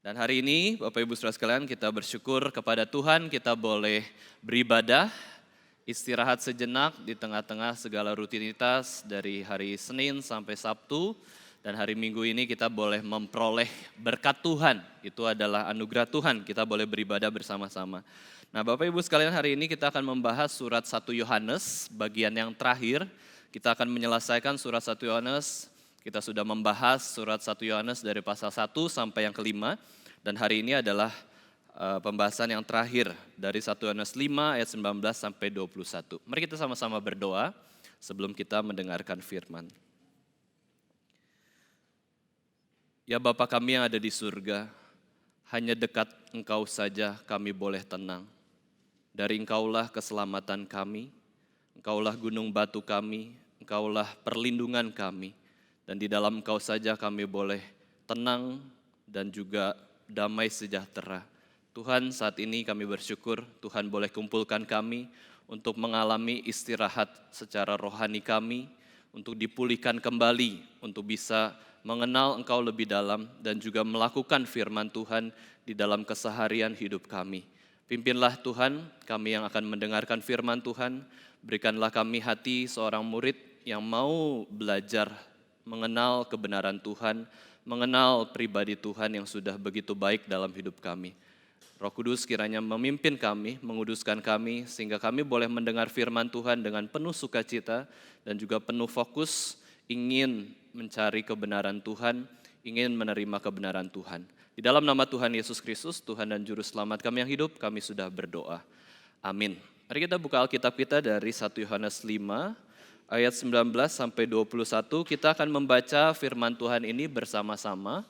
Dan hari ini Bapak Ibu Saudara sekalian kita bersyukur kepada Tuhan kita boleh beribadah, istirahat sejenak di tengah-tengah segala rutinitas dari hari Senin sampai Sabtu. Dan hari Minggu ini kita boleh memperoleh berkat Tuhan, itu adalah anugerah Tuhan, kita boleh beribadah bersama-sama. Nah Bapak Ibu sekalian hari ini kita akan membahas surat 1 Yohanes bagian yang terakhir. Kita akan menyelesaikan surat 1 Yohanes, kita sudah membahas surat 1 Yohanes dari pasal 1 sampai yang kelima. Dan hari ini adalah pembahasan yang terakhir dari 1 Yohanes 5 ayat 19 sampai 21. Mari kita sama-sama berdoa sebelum kita mendengarkan firman. Ya Bapa kami yang ada di surga, hanya dekat Engkau saja kami boleh tenang. Dari Engkaulah keselamatan kami, Engkaulah gunung batu kami, Engkaulah perlindungan kami. Dan di dalam Engkau saja kami boleh tenang dan juga damai sejahtera. Tuhan, saat ini kami bersyukur Tuhan boleh kumpulkan kami untuk mengalami istirahat secara rohani kami, untuk dipulihkan kembali, untuk bisa mengenal Engkau lebih dalam dan juga melakukan firman Tuhan di dalam keseharian hidup kami. Pimpinlah Tuhan kami yang akan mendengarkan firman Tuhan, berikanlah kami hati seorang murid yang mau belajar mengenal kebenaran Tuhan, mengenal pribadi Tuhan yang sudah begitu baik dalam hidup kami. Roh Kudus kiranya memimpin kami, menguduskan kami, sehingga kami boleh mendengar firman Tuhan dengan penuh sukacita dan juga penuh fokus, ingin mencari kebenaran Tuhan, ingin menerima kebenaran Tuhan. Di dalam nama Tuhan Yesus Kristus, Tuhan dan Juru Selamat kami yang hidup, kami sudah berdoa. Amin. Mari kita buka Alkitab kita dari 1 Yohanes 5, ayat 19 sampai 21. Kita akan membaca firman Tuhan ini bersama-sama.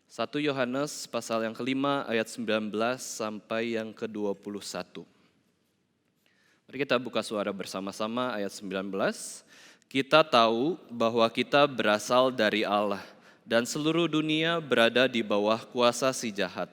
1 Yohanes pasal yang kelima, ayat 19 sampai yang ke-21. Mari kita buka suara bersama-sama ayat 19. Kita tahu bahwa kita berasal dari Allah dan seluruh dunia berada di bawah kuasa si jahat.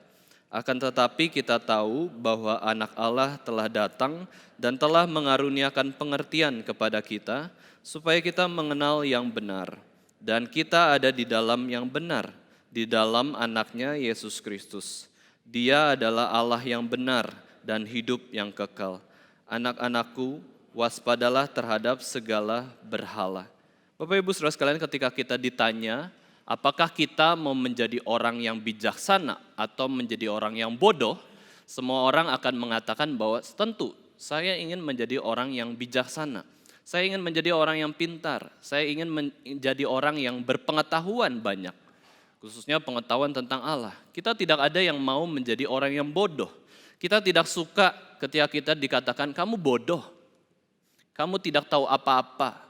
Akan tetapi kita tahu bahwa anak Allah telah datang dan telah mengaruniakan pengertian kepada kita supaya kita mengenal yang benar. Dan kita ada di dalam yang benar, di dalam anaknya Yesus Kristus. Dia adalah Allah yang benar dan hidup yang kekal. Anak-anakku, waspadalah terhadap segala berhala. Bapak Ibu Saudara sekalian, ketika kita ditanya, apakah kita mau menjadi orang yang bijaksana atau menjadi orang yang bodoh? Semua orang akan mengatakan bahwa tentu saya ingin menjadi orang yang bijaksana. Saya ingin menjadi orang yang pintar. Saya ingin menjadi orang yang berpengetahuan banyak. Khususnya pengetahuan tentang Allah. Kita tidak ada yang mau menjadi orang yang bodoh. Kita tidak suka ketika kita dikatakan kamu bodoh. Kamu tidak tahu apa-apa,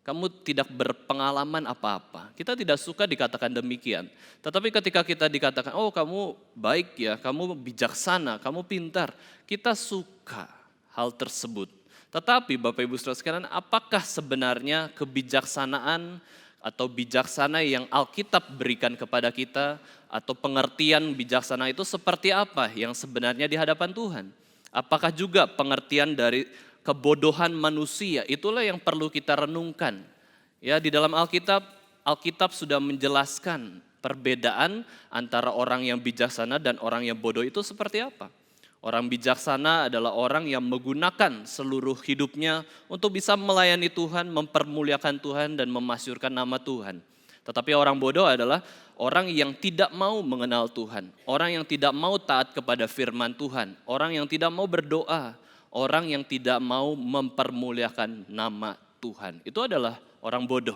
kamu tidak berpengalaman apa-apa. Kita tidak suka dikatakan demikian. Tetapi ketika kita dikatakan, oh kamu baik ya, kamu bijaksana, kamu pintar. Kita suka hal tersebut. Tetapi Bapak Ibu Saudara sekalian, apakah sebenarnya kebijaksanaan atau bijaksana yang Alkitab berikan kepada kita, atau pengertian bijaksana itu seperti apa yang sebenarnya di hadapan Tuhan? Apakah juga pengertian dari kebodohan manusia, itulah yang perlu kita renungkan. Ya, di dalam Alkitab sudah menjelaskan perbedaan antara orang yang bijaksana dan orang yang bodoh itu seperti apa. Orang bijaksana adalah orang yang menggunakan seluruh hidupnya untuk bisa melayani Tuhan, mempermuliakan Tuhan dan memasyurkan nama Tuhan. Tetapi orang bodoh adalah orang yang tidak mau mengenal Tuhan, orang yang tidak mau taat kepada firman Tuhan, orang yang tidak mau berdoa, orang yang tidak mau mempermuliakan nama Tuhan. Itu adalah orang bodoh.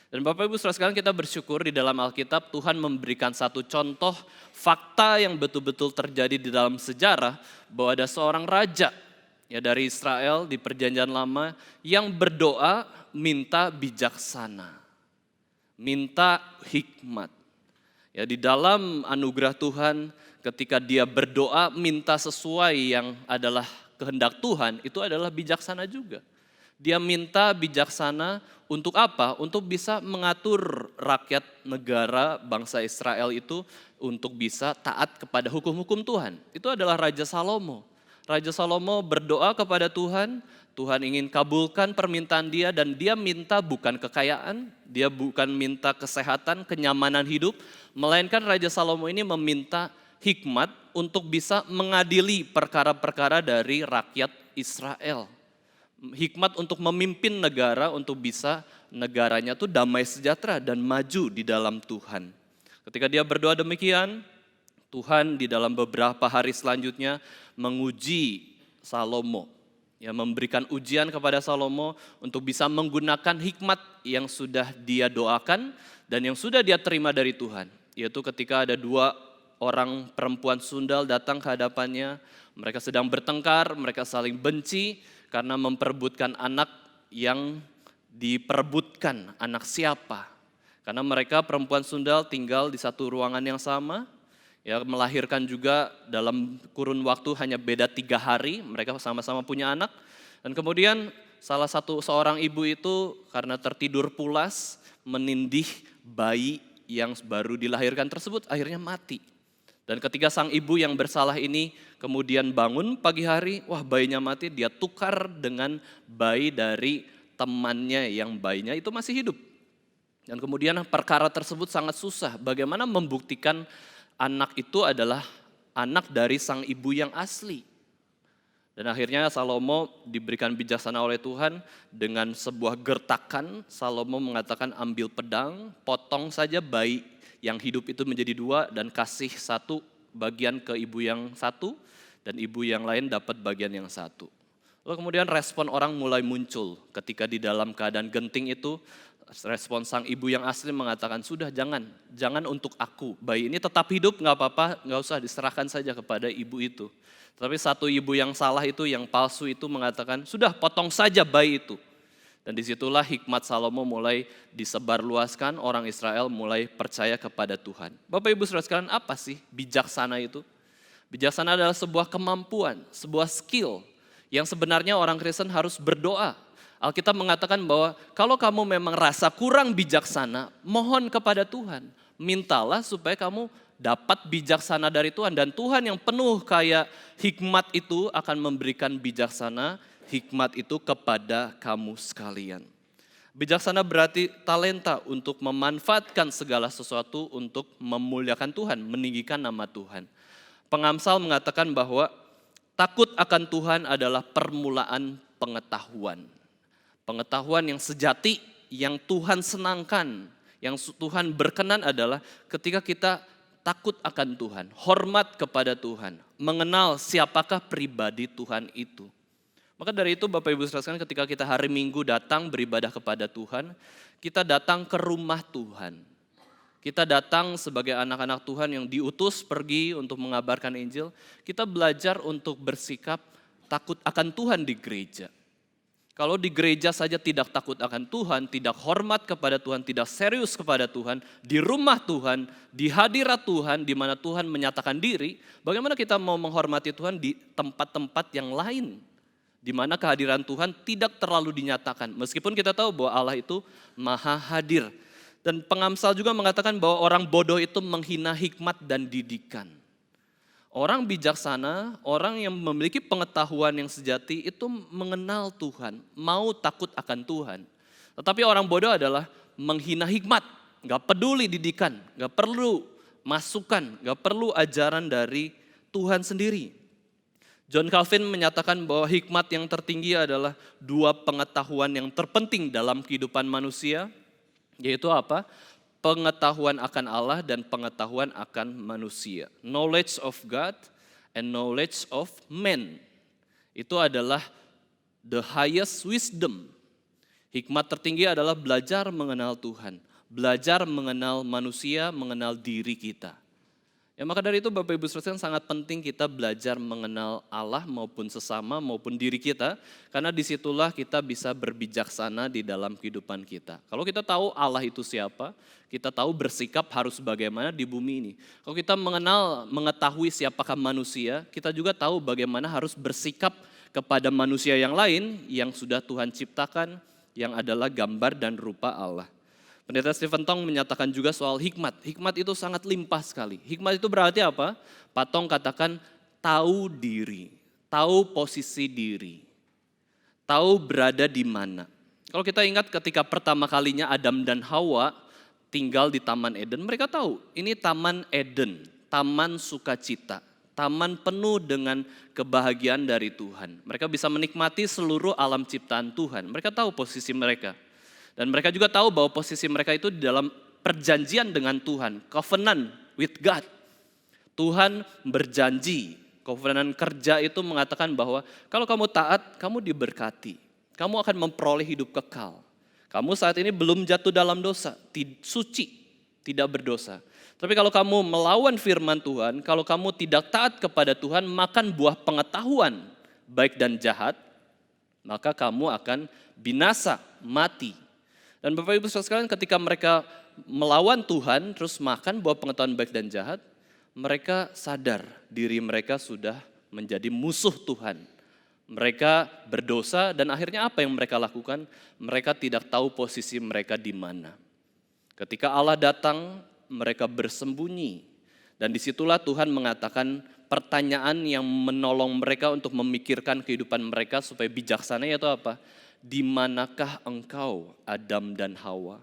Dan Bapak Ibu Saudara sekalian, kita bersyukur di dalam Alkitab Tuhan memberikan satu contoh fakta yang betul-betul terjadi di dalam sejarah, bahwa ada seorang raja ya dari Israel di Perjanjian Lama yang berdoa minta bijaksana, minta hikmat. Ya, di dalam anugerah Tuhan ketika dia berdoa minta sesuai yang adalah kehendak Tuhan, itu adalah bijaksana juga. Dia minta bijaksana untuk apa? Untuk bisa mengatur rakyat negara bangsa Israel itu untuk bisa taat kepada hukum-hukum Tuhan. Itu adalah Raja Salomo. Raja Salomo berdoa kepada Tuhan, Tuhan ingin kabulkan permintaan dia dan dia minta bukan kekayaan, dia bukan minta kesehatan, kenyamanan hidup, melainkan Raja Salomo ini meminta hikmat untuk bisa mengadili perkara-perkara dari rakyat Israel. Hikmat untuk memimpin negara, untuk bisa negaranya tuh damai sejahtera dan maju di dalam Tuhan. Ketika dia berdoa demikian, Tuhan di dalam beberapa hari selanjutnya menguji Salomo, ya, memberikan ujian kepada Salomo untuk bisa menggunakan hikmat yang sudah dia doakan dan yang sudah dia terima dari Tuhan. Yaitu ketika ada 2 orang perempuan sundal datang ke hadapannya, mereka sedang bertengkar, mereka saling benci karena memperebutkan anak yang diperebutkan, anak siapa. Karena mereka perempuan sundal tinggal di satu ruangan yang sama, ya, melahirkan juga dalam kurun waktu hanya beda 3 hari, mereka sama-sama punya anak. Dan kemudian seorang ibu itu karena tertidur pulas menindih bayi yang baru dilahirkan tersebut, akhirnya mati. Dan ketika sang ibu yang bersalah ini kemudian bangun pagi hari, wah bayinya mati, dia tukar dengan bayi dari temannya yang bayinya itu masih hidup. Dan kemudian perkara tersebut sangat susah, bagaimana membuktikan anak itu adalah anak dari sang ibu yang asli. Dan akhirnya Salomo diberikan bijaksana oleh Tuhan dengan sebuah gertakan. Salomo mengatakan ambil pedang, potong saja bayi yang hidup itu menjadi 2 dan kasih 1 bagian ke ibu yang 1 dan ibu yang lain dapat bagian yang 1. Lalu kemudian respon orang mulai muncul ketika di dalam keadaan genting itu. Respon sang ibu yang asli mengatakan, sudah jangan untuk aku. Bayi ini tetap hidup, gak apa-apa, gak usah, diserahkan saja kepada ibu itu. Tapi satu ibu yang salah itu, yang palsu itu mengatakan, sudah potong saja bayi itu. Dan disitulah hikmat Salomo mulai disebarluaskan, orang Israel mulai percaya kepada Tuhan. Bapak Ibu Saudara sekalian, apa sih bijaksana itu? Bijaksana adalah sebuah kemampuan, sebuah skill yang sebenarnya orang Kristen harus berdoa. Alkitab mengatakan bahwa kalau kamu memang rasa kurang bijaksana, mohon kepada Tuhan. Mintalah supaya kamu dapat bijaksana dari Tuhan. Dan Tuhan yang penuh kayak hikmat itu akan memberikan bijaksana, hikmat itu kepada kamu sekalian. Bijaksana berarti talenta untuk memanfaatkan segala sesuatu untuk memuliakan Tuhan, meninggikan nama Tuhan. Pengamsal mengatakan bahwa takut akan Tuhan adalah permulaan pengetahuan. Pengetahuan yang sejati, yang Tuhan senangkan, yang Tuhan berkenan adalah ketika kita takut akan Tuhan, hormat kepada Tuhan, mengenal siapakah pribadi Tuhan itu. Maka dari itu Bapak Ibu sekalian, ketika kita hari Minggu datang beribadah kepada Tuhan, kita datang ke rumah Tuhan. Kita datang sebagai anak-anak Tuhan yang diutus pergi untuk mengabarkan Injil, kita belajar untuk bersikap takut akan Tuhan di gereja. Kalau di gereja saja tidak takut akan Tuhan, tidak hormat kepada Tuhan, tidak serius kepada Tuhan, di rumah Tuhan, di hadirat Tuhan, di mana Tuhan menyatakan diri, bagaimana kita mau menghormati Tuhan di tempat-tempat yang lain, di mana kehadiran Tuhan tidak terlalu dinyatakan. Meskipun kita tahu bahwa Allah itu maha hadir. Dan pengamsal juga mengatakan bahwa orang bodoh itu menghina hikmat dan didikan. Orang bijaksana, orang yang memiliki pengetahuan yang sejati itu mengenal Tuhan, mau takut akan Tuhan. Tetapi orang bodoh adalah menghina hikmat, gak peduli didikan, gak perlu masukan, gak perlu ajaran dari Tuhan sendiri. John Calvin menyatakan bahwa hikmat yang tertinggi adalah 2 pengetahuan yang terpenting dalam kehidupan manusia, yaitu apa? Pengetahuan akan Allah dan pengetahuan akan manusia. Knowledge of God and knowledge of man. Itu adalah the highest wisdom. Hikmat tertinggi adalah belajar mengenal Tuhan. Belajar mengenal manusia, mengenal diri kita. Ya, maka dari itu Bapak Ibu Saudara sangat penting kita belajar mengenal Allah maupun sesama maupun diri kita. Karena disitulah kita bisa berbijaksana di dalam kehidupan kita. Kalau kita tahu Allah itu siapa, kita tahu bersikap harus bagaimana di bumi ini. Kalau kita mengetahui siapakah manusia, kita juga tahu bagaimana harus bersikap kepada manusia yang lain yang sudah Tuhan ciptakan, yang adalah gambar dan rupa Allah. Pendeta Stephen Tong menyatakan juga soal hikmat. Hikmat itu sangat limpah sekali. Hikmat itu berarti apa? Pak Tong katakan tahu diri, tahu posisi diri. tahu berada di mana. Kalau kita ingat ketika pertama kalinya Adam dan Hawa tinggal di Taman Eden, mereka tahu ini Taman Eden, taman sukacita, taman penuh dengan kebahagiaan dari Tuhan. Mereka bisa menikmati seluruh alam ciptaan Tuhan. Mereka tahu posisi mereka. Dan mereka juga tahu bahwa posisi mereka itu di dalam perjanjian dengan Tuhan, covenant with God. Tuhan berjanji, covenant kerja itu mengatakan bahwa kalau kamu taat, kamu diberkati. Kamu akan memperoleh hidup kekal. Kamu saat ini belum jatuh dalam dosa, suci, tidak berdosa. Tapi kalau kamu melawan firman Tuhan, kalau kamu tidak taat kepada Tuhan, makan buah pengetahuan baik dan jahat, maka kamu akan binasa, mati. Dan Bapak Ibu Saudara sekalian, ketika mereka melawan Tuhan, terus makan buah pengetahuan baik dan jahat, mereka sadar diri mereka sudah menjadi musuh Tuhan. Mereka berdosa dan akhirnya apa yang mereka lakukan? Mereka tidak tahu posisi mereka di mana. Ketika Allah datang, mereka bersembunyi. Dan disitulah Tuhan mengatakan pertanyaan yang menolong mereka untuk memikirkan kehidupan mereka supaya bijaksana, yaitu apa? Di manakah engkau, Adam dan Hawa?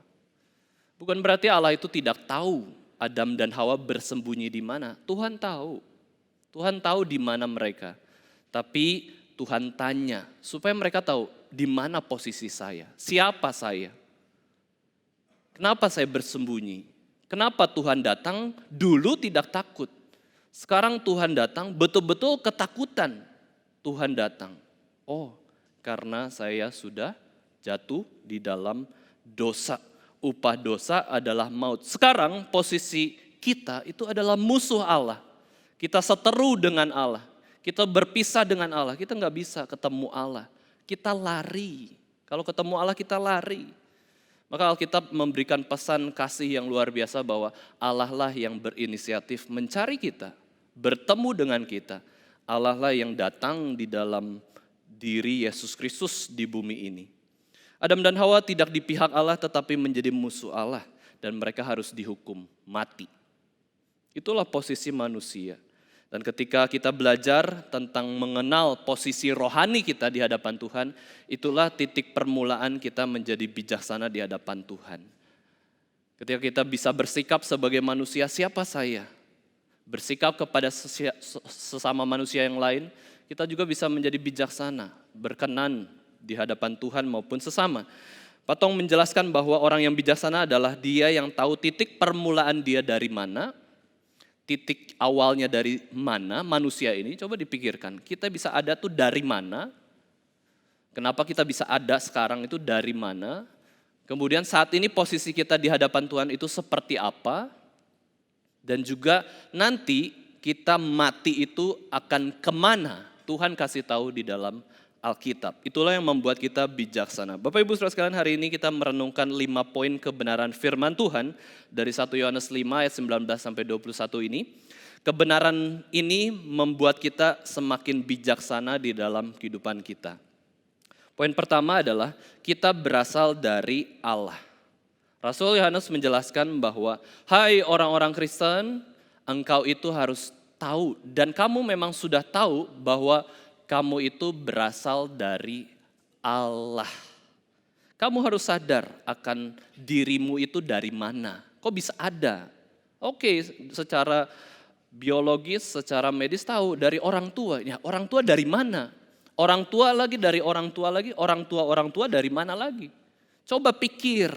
Bukan berarti Allah itu tidak tahu Adam dan Hawa bersembunyi di mana. Tuhan tahu. Tuhan tahu di mana mereka. Tapi Tuhan tanya supaya mereka tahu di mana posisi saya, siapa saya. Kenapa saya bersembunyi? Kenapa Tuhan datang dulu tidak takut? Sekarang Tuhan datang betul-betul ketakutan. Tuhan datang. Oh, karena saya sudah jatuh di dalam dosa. Upah dosa adalah maut. Sekarang posisi kita itu adalah musuh Allah. Kita seteru dengan Allah. Kita berpisah dengan Allah. Kita nggak bisa ketemu Allah. Kita lari. Kalau ketemu Allah kita lari. Maka Alkitab memberikan pesan kasih yang luar biasa bahwa Allah lah yang berinisiatif mencari kita. Bertemu dengan kita. Allah lah yang datang di dalam diri Yesus Kristus di bumi ini. Adam dan Hawa tidak di pihak Allah tetapi menjadi musuh Allah dan mereka harus dihukum mati. Itulah posisi manusia. Dan ketika kita belajar tentang mengenal posisi rohani kita di hadapan Tuhan, itulah titik permulaan kita menjadi bijaksana di hadapan Tuhan. Ketika kita bisa bersikap sebagai manusia, siapa saya? Bersikap kepada sesama manusia yang lain, kita juga bisa menjadi bijaksana, berkenan di hadapan Tuhan maupun sesama. Patong menjelaskan bahwa orang yang bijaksana adalah dia yang tahu titik permulaan dia dari mana, titik awalnya dari mana manusia ini. Coba dipikirkan, kita bisa ada tuh dari mana, kenapa kita bisa ada sekarang itu dari mana, kemudian saat ini posisi kita di hadapan Tuhan itu seperti apa, dan juga nanti kita mati itu akan kemana, Tuhan kasih tahu di dalam Alkitab. Itulah yang membuat kita bijaksana. Bapak Ibu Saudara sekalian, hari ini kita merenungkan 5 poin kebenaran firman Tuhan dari 1 Yohanes 5 ayat 19 sampai 21 ini. Kebenaran ini membuat kita semakin bijaksana di dalam kehidupan kita. Poin pertama adalah kita berasal dari Allah. Rasul Yohanes menjelaskan bahwa, hai orang-orang Kristen, engkau itu harus tahu dan kamu memang sudah tahu bahwa kamu itu berasal dari Allah. Kamu harus sadar akan dirimu itu dari mana. Kok bisa ada? Oke, secara biologis, secara medis tahu dari orang tua. Ya, orang tua dari mana? Orang tua lagi dari orang tua lagi, orang tua dari mana lagi? Coba pikir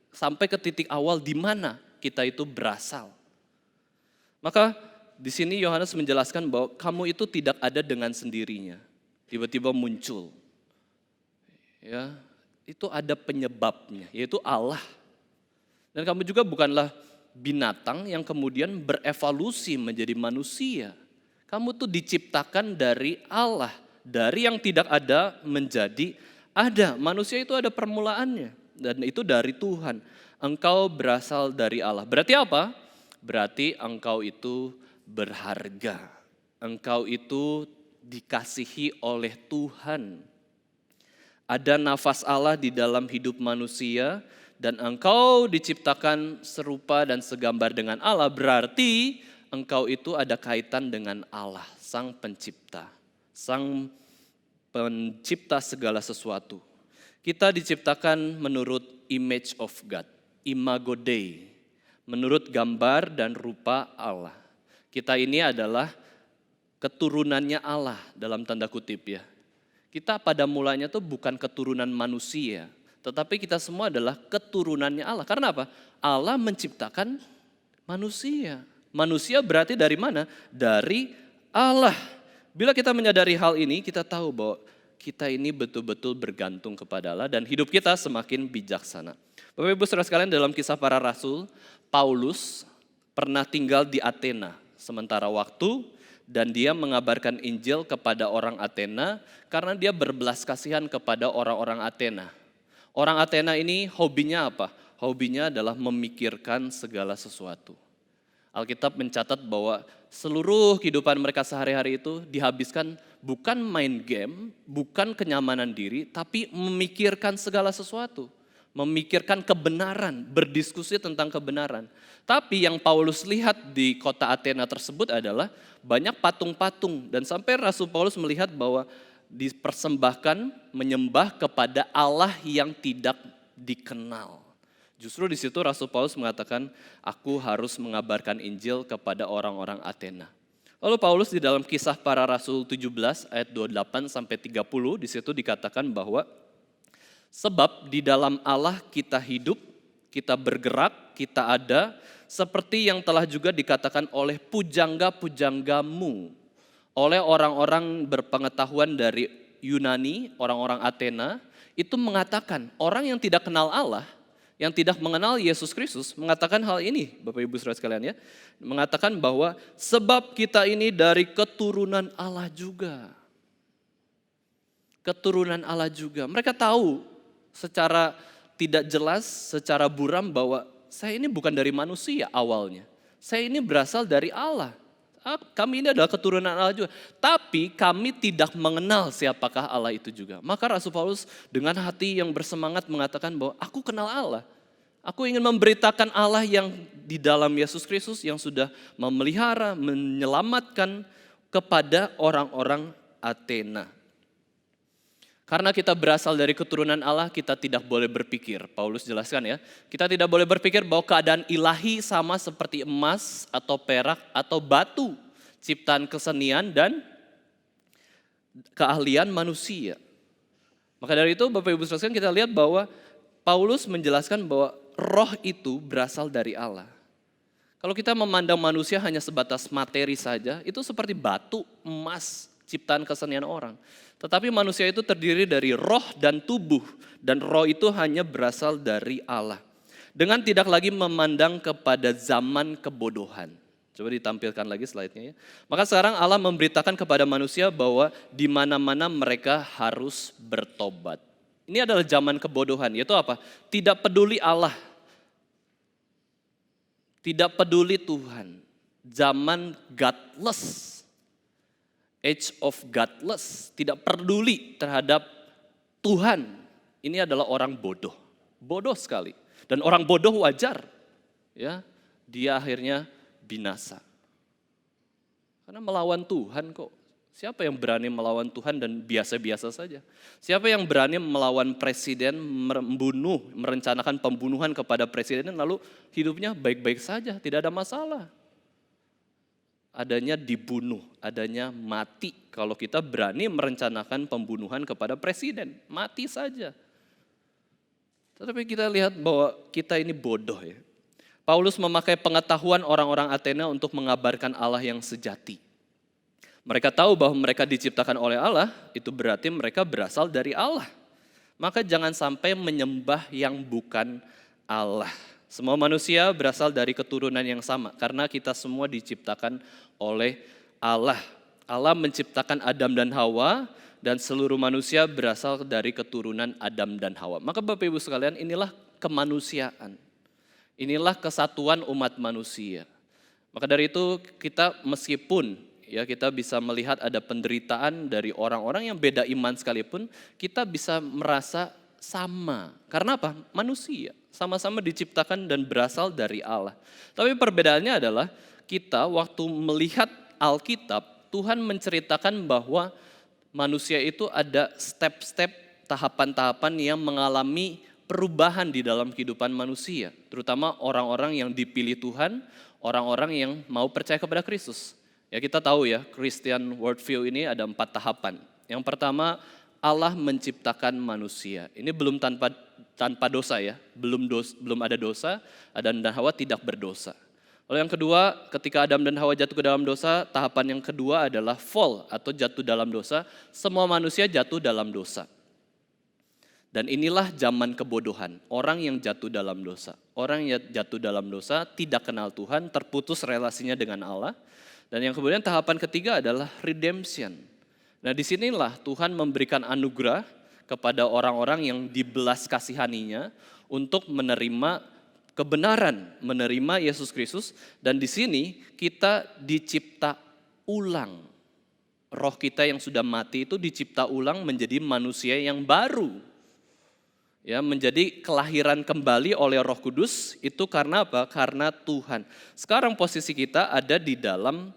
sampai ke titik awal di mana kita itu berasal. Maka di sini Yohanes menjelaskan bahwa kamu itu tidak ada dengan sendirinya. Tiba-tiba muncul. Ya, itu ada penyebabnya, yaitu Allah. Dan kamu juga bukanlah binatang yang kemudian berevolusi menjadi manusia. Kamu tuh diciptakan dari Allah, dari yang tidak ada menjadi ada. Manusia itu ada permulaannya dan itu dari Tuhan. Engkau berasal dari Allah. Berarti apa? Berarti engkau itu berharga. Engkau itu dikasihi oleh Tuhan. Ada nafas Allah di dalam hidup manusia dan engkau diciptakan serupa dan segambar dengan Allah. Berarti engkau itu ada kaitan dengan Allah, Sang Pencipta, Sang pencipta segala sesuatu. Kita diciptakan menurut image of God, imago Dei, menurut gambar dan rupa Allah. Kita ini adalah keturunannya Allah dalam tanda kutip ya. Kita pada mulanya tuh bukan keturunan manusia, tetapi kita semua adalah keturunannya Allah. Karena apa? Allah menciptakan manusia. Manusia berarti dari mana? Dari Allah. Bila kita menyadari hal ini, kita tahu bahwa kita ini betul-betul bergantung kepada Allah dan hidup kita semakin bijaksana. Bapak Ibu Saudara sekalian, dalam Kisah Para Rasul, Paulus pernah tinggal di Athena sementara waktu dan dia mengabarkan Injil kepada orang Athena karena dia berbelas kasihan kepada orang-orang Athena. Orang Athena ini hobinya apa? Hobinya adalah memikirkan segala sesuatu. Alkitab mencatat bahwa seluruh kehidupan mereka sehari-hari itu dihabiskan bukan main game, bukan kenyamanan diri, tapi memikirkan segala sesuatu. Memikirkan kebenaran, berdiskusi tentang kebenaran. Tapi yang Paulus lihat di kota Athena tersebut adalah banyak patung-patung. Dan sampai Rasul Paulus melihat bahwa dipersembahkan menyembah kepada Allah yang tidak dikenal. Justru di situ Rasul Paulus mengatakan, aku harus mengabarkan Injil kepada orang-orang Athena. Lalu Paulus di dalam Kisah Para Rasul 17 ayat 28 sampai 30 di situ dikatakan bahwa sebab di dalam Allah kita hidup, kita bergerak, kita ada, seperti yang telah juga dikatakan oleh pujangga-pujanggamu, oleh orang-orang berpengetahuan dari Yunani, orang-orang Athena, itu mengatakan orang yang tidak kenal Allah, yang tidak mengenal Yesus Kristus, mengatakan hal ini, Bapak Ibu Saudara sekalian ya, mengatakan bahwa sebab kita ini dari keturunan Allah juga. Keturunan Allah juga. Mereka tahu secara tidak jelas, secara buram bahwa saya ini bukan dari manusia awalnya. Saya ini berasal dari Allah. Kami ini adalah keturunan Allah juga. Tapi kami tidak mengenal siapakah Allah itu juga. Maka Rasul Paulus dengan hati yang bersemangat mengatakan bahwa aku kenal Allah. Aku ingin memberitakan Allah yang di dalam Yesus Kristus yang sudah memelihara, menyelamatkan kepada orang-orang Athena. Karena kita berasal dari keturunan Allah, kita tidak boleh berpikir. Paulus jelaskan ya, kita tidak boleh berpikir bahwa keadaan ilahi sama seperti emas atau perak atau batu. Ciptaan kesenian dan keahlian manusia. Maka dari itu Bapak Ibu Saudara kita lihat bahwa Paulus menjelaskan bahwa roh itu berasal dari Allah. Kalau kita memandang manusia hanya sebatas materi saja, itu seperti batu, emas, ciptaan kesenian orang. Tetapi manusia itu terdiri dari roh dan tubuh. Dan roh itu hanya berasal dari Allah. Dengan tidak lagi memandang kepada zaman kebodohan. Coba ditampilkan lagi slide-nya ya. Maka sekarang Allah memberitakan kepada manusia bahwa di mana-mana mereka harus bertobat. Ini adalah zaman kebodohan, yaitu apa? Tidak peduli Allah. Tidak peduli Tuhan. Zaman godless. Age of godless, tidak peduli terhadap Tuhan. Ini adalah orang bodoh, bodoh sekali. Dan orang bodoh wajar, ya, dia akhirnya binasa. Karena melawan Tuhan kok. Siapa yang berani melawan Tuhan dan biasa-biasa saja? Siapa yang berani melawan presiden, membunuh, merencanakan pembunuhan kepada presiden, lalu hidupnya baik-baik saja, tidak ada masalah. Adanya dibunuh, adanya mati. Kalau kita berani merencanakan pembunuhan kepada presiden, mati saja. Tetapi kita lihat bahwa kita ini bodoh ya. Paulus memakai pengetahuan orang-orang Athena untuk mengabarkan Allah yang sejati. Mereka tahu bahwa mereka diciptakan oleh Allah, itu berarti mereka berasal dari Allah. Maka jangan sampai menyembah yang bukan Allah. Semua manusia berasal dari keturunan yang sama karena kita semua diciptakan oleh Allah. Allah menciptakan Adam dan Hawa dan seluruh manusia berasal dari keturunan Adam dan Hawa. Maka Bapak Ibu sekalian, inilah kemanusiaan. Inilah kesatuan umat manusia. Maka dari itu kita meskipun ya kita bisa melihat ada penderitaan dari orang-orang yang beda iman sekalipun, kita bisa merasa sama. Karena apa? Manusia. Sama-sama diciptakan dan berasal dari Allah. Tapi perbedaannya adalah kita waktu melihat Alkitab, Tuhan menceritakan bahwa manusia itu ada step-step, tahapan-tahapan yang mengalami perubahan di dalam kehidupan manusia. Terutama orang-orang yang dipilih Tuhan, orang-orang yang mau percaya kepada Kristus. Ya kita tahu ya, Christian worldview ini ada 4 tahapan. Yang pertama, Allah menciptakan manusia. Ini belum tanpa dosa ya, belum ada dosa, Adam dan Hawa tidak berdosa. Lalu yang kedua, ketika Adam dan Hawa jatuh ke dalam dosa, tahapan yang kedua adalah fall atau jatuh dalam dosa. Semua manusia jatuh dalam dosa. Dan inilah zaman kebodohan, orang yang jatuh dalam dosa. Orang yang jatuh dalam dosa tidak kenal Tuhan, terputus relasinya dengan Allah. Dan yang kemudian tahapan ketiga adalah redemption. Nah disinilah Tuhan memberikan anugerah kepada orang-orang yang dibelas kasihaninya untuk menerima kebenaran, menerima Yesus Kristus, dan di sini kita dicipta ulang. Roh kita yang sudah mati itu dicipta ulang menjadi manusia yang baru. Ya, menjadi kelahiran kembali oleh Roh Kudus itu karena apa? Karena Tuhan. Sekarang posisi kita ada di dalam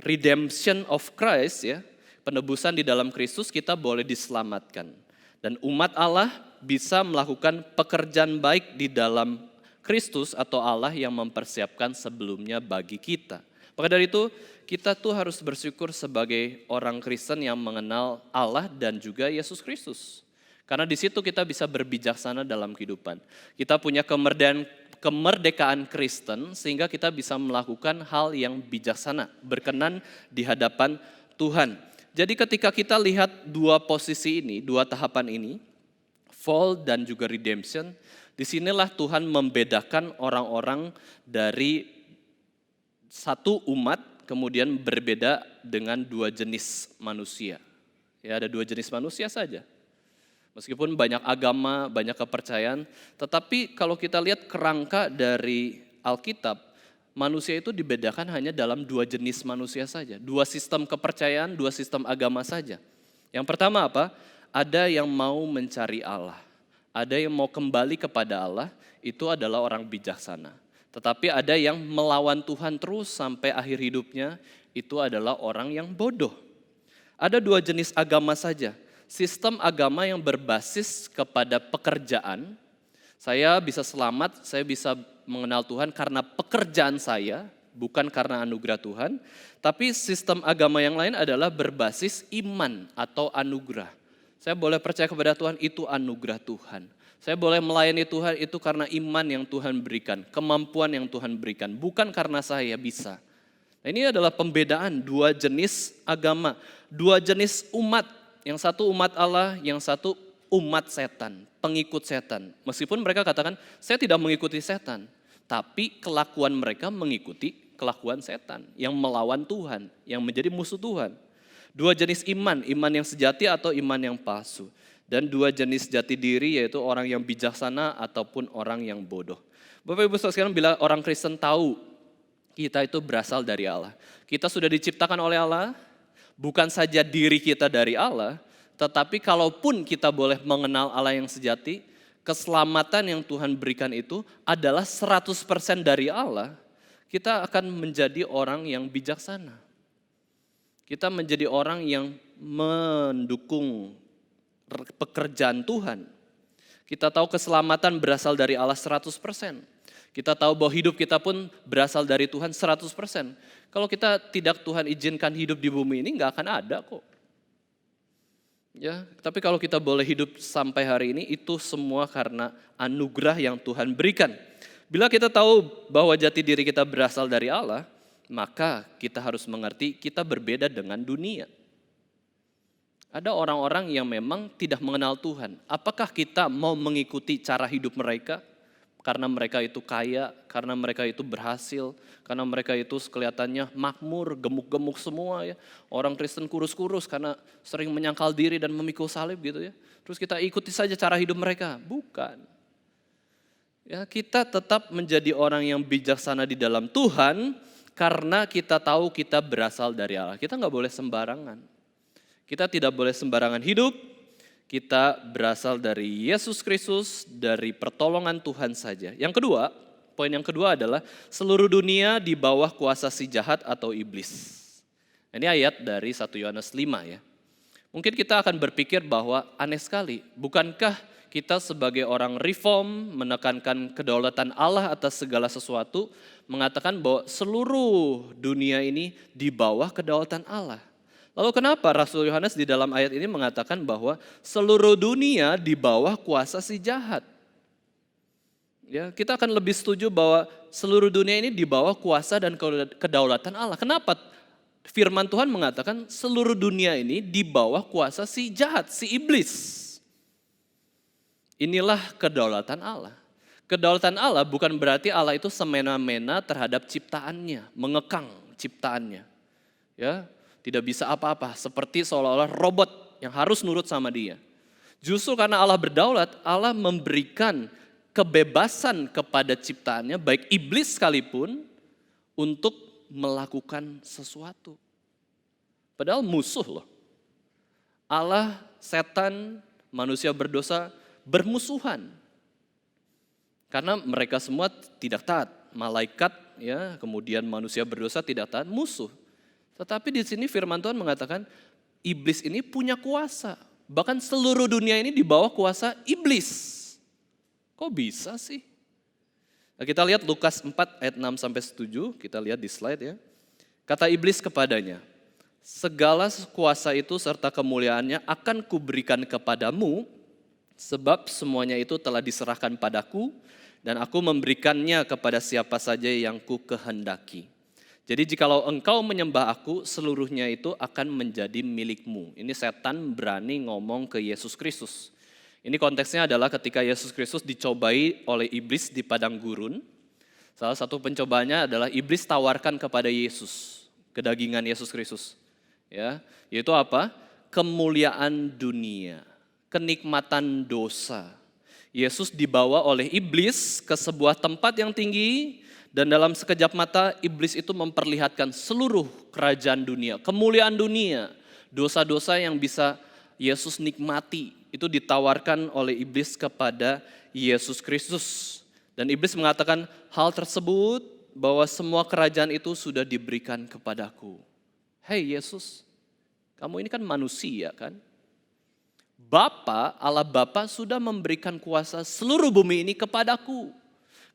redemption of Christ ya. Penebusan di dalam Kristus kita boleh diselamatkan. Dan umat Allah bisa melakukan pekerjaan baik di dalam Kristus atau Allah yang mempersiapkan sebelumnya bagi kita. Maka dari itu kita tuh harus bersyukur sebagai orang Kristen yang mengenal Allah dan juga Yesus Kristus. Karena di situ kita bisa berbijaksana dalam kehidupan. Kita punya kemerdekaan Kristen sehingga kita bisa melakukan hal yang bijaksana, berkenan di hadapan Tuhan. Jadi ketika kita lihat dua posisi ini, dua tahapan ini, fall dan juga redemption, disinilah Tuhan membedakan orang-orang dari satu umat kemudian berbeda dengan dua jenis manusia. Ya, ada dua jenis manusia saja. Meskipun banyak agama, banyak kepercayaan, tetapi kalau kita lihat kerangka dari Alkitab, manusia itu dibedakan hanya dalam dua jenis manusia saja. Dua sistem kepercayaan, dua sistem agama saja. Yang pertama apa? Ada yang mau mencari Allah. Ada yang mau kembali kepada Allah, itu adalah orang bijaksana. Tetapi ada yang melawan Tuhan terus sampai akhir hidupnya, itu adalah orang yang bodoh. Ada dua jenis agama saja. Sistem agama yang berbasis kepada pekerjaan, saya bisa selamat, saya bisa mengenal Tuhan karena pekerjaan saya, bukan karena anugerah Tuhan. Tapi sistem agama yang lain adalah berbasis iman atau anugerah. Saya boleh percaya kepada Tuhan, itu anugerah Tuhan. Saya boleh melayani Tuhan, itu karena iman yang Tuhan berikan, kemampuan yang Tuhan berikan, bukan karena saya bisa. Nah, ini adalah pembedaan dua jenis agama, dua jenis umat. Yang satu umat Allah, yang satu umat setan, pengikut setan. Meskipun mereka katakan, saya tidak mengikuti setan, tapi kelakuan mereka mengikuti kelakuan setan, yang melawan Tuhan, yang menjadi musuh Tuhan. Dua jenis iman, iman yang sejati atau iman yang palsu. Dan dua jenis jati diri yaitu orang yang bijaksana ataupun orang yang bodoh. Bapak Ibu sekalian, bila orang Kristen tahu kita itu berasal dari Allah. Kita sudah diciptakan oleh Allah, bukan saja diri kita dari Allah, tetapi kalaupun kita boleh mengenal Allah yang sejati, keselamatan yang Tuhan berikan itu adalah 100% dari Allah, kita akan menjadi orang yang bijaksana. Kita menjadi orang yang mendukung pekerjaan Tuhan. Kita tahu keselamatan berasal dari Allah 100%. Kita tahu bahwa hidup kita pun berasal dari Tuhan 100%. Kalau kita tidak Tuhan izinkan hidup di bumi ini, nggak akan ada kok. Ya, tapi kalau kita boleh hidup sampai hari ini, itu semua karena anugerah yang Tuhan berikan. Bila kita tahu bahwa jati diri kita berasal dari Allah, maka kita harus mengerti kita berbeda dengan dunia. Ada orang-orang yang memang tidak mengenal Tuhan. Apakah kita mau mengikuti cara hidup mereka? Karena mereka itu kaya, karena mereka itu berhasil, karena mereka itu kelihatannya makmur, gemuk-gemuk semua ya. Orang Kristen kurus-kurus karena sering menyangkal diri dan memikul salib gitu ya. Terus kita ikuti saja cara hidup mereka. Bukan. Ya, kita tetap menjadi orang yang bijaksana di dalam Tuhan karena kita tahu kita berasal dari Allah. Kita nggak boleh sembarangan. Kita tidak boleh sembarangan hidup. Kita berasal dari Yesus Kristus, dari pertolongan Tuhan saja. Yang kedua, poin yang kedua adalah seluruh dunia di bawah kuasa si jahat atau iblis. Ini ayat dari 1 Yohanes 5 ya. Mungkin kita akan berpikir bahwa aneh sekali, bukankah kita sebagai orang reform menekankan kedaulatan Allah atas segala sesuatu, mengatakan bahwa seluruh dunia ini di bawah kedaulatan Allah. Lalu kenapa Rasul Yohanes di dalam ayat ini mengatakan bahwa seluruh dunia di bawah kuasa si jahat? Ya, kita akan lebih setuju bahwa seluruh dunia ini di bawah kuasa dan kedaulatan Allah. Kenapa firman Tuhan mengatakan seluruh dunia ini di bawah kuasa si jahat, si iblis? Inilah kedaulatan Allah. Kedaulatan Allah bukan berarti Allah itu semena-mena terhadap ciptaannya, mengekang ciptaannya. Ya, tidak bisa apa-apa, seperti seolah-olah robot yang harus nurut sama dia. Justru karena Allah berdaulat, Allah memberikan kebebasan kepada ciptaannya, baik iblis sekalipun, untuk melakukan sesuatu. Padahal musuh loh. Allah, setan, manusia berdosa bermusuhan. Karena mereka semua tidak taat. Malaikat, ya, kemudian manusia berdosa tidak taat, musuh. Tetapi di sini firman Tuhan mengatakan iblis ini punya kuasa. Bahkan seluruh dunia ini di bawah kuasa iblis. Kok bisa sih? Nah, kita lihat Lukas 4 ayat 6 sampai 7, kita lihat di slide ya. Kata iblis kepadanya, segala kuasa itu serta kemuliaannya akan kuberikan kepadamu, sebab semuanya itu telah diserahkan padaku, dan aku memberikannya kepada siapa saja yang ku kehendaki. Jadi jikalau engkau menyembah aku, seluruhnya itu akan menjadi milikmu. Ini setan berani ngomong ke Yesus Kristus. Ini konteksnya adalah ketika Yesus Kristus dicobai oleh iblis di padang gurun. Salah satu pencobaannya adalah iblis tawarkan kepada Yesus, kedagingan Yesus Kristus. Ya, yaitu apa? Kemuliaan dunia, kenikmatan dosa. Yesus dibawa oleh iblis ke sebuah tempat yang tinggi, dan dalam sekejap mata iblis itu memperlihatkan seluruh kerajaan dunia, kemuliaan dunia, dosa-dosa yang bisa Yesus nikmati. Itu ditawarkan oleh iblis kepada Yesus Kristus. Dan iblis mengatakan hal tersebut bahwa semua kerajaan itu sudah diberikan kepadaku. Hei Yesus, kamu ini kan manusia kan? Allah Bapa sudah memberikan kuasa seluruh bumi ini kepadaku.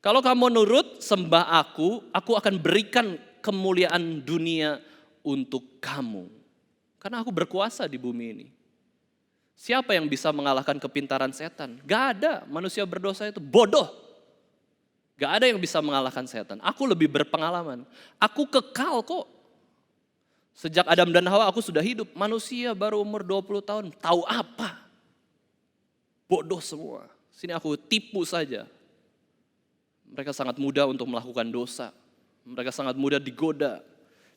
Kalau kamu nurut sembah aku akan berikan kemuliaan dunia untuk kamu. Karena aku berkuasa di bumi ini. Siapa yang bisa mengalahkan kepintaran setan? Gak ada, manusia berdosa itu bodoh. Gak ada yang bisa mengalahkan setan. Aku lebih berpengalaman. Aku kekal kok. Sejak Adam dan Hawa aku sudah hidup. Manusia baru umur 20 tahun. Tahu apa? Bodoh semua. Sini aku tipu saja. Mereka sangat mudah untuk melakukan dosa. Mereka sangat mudah digoda.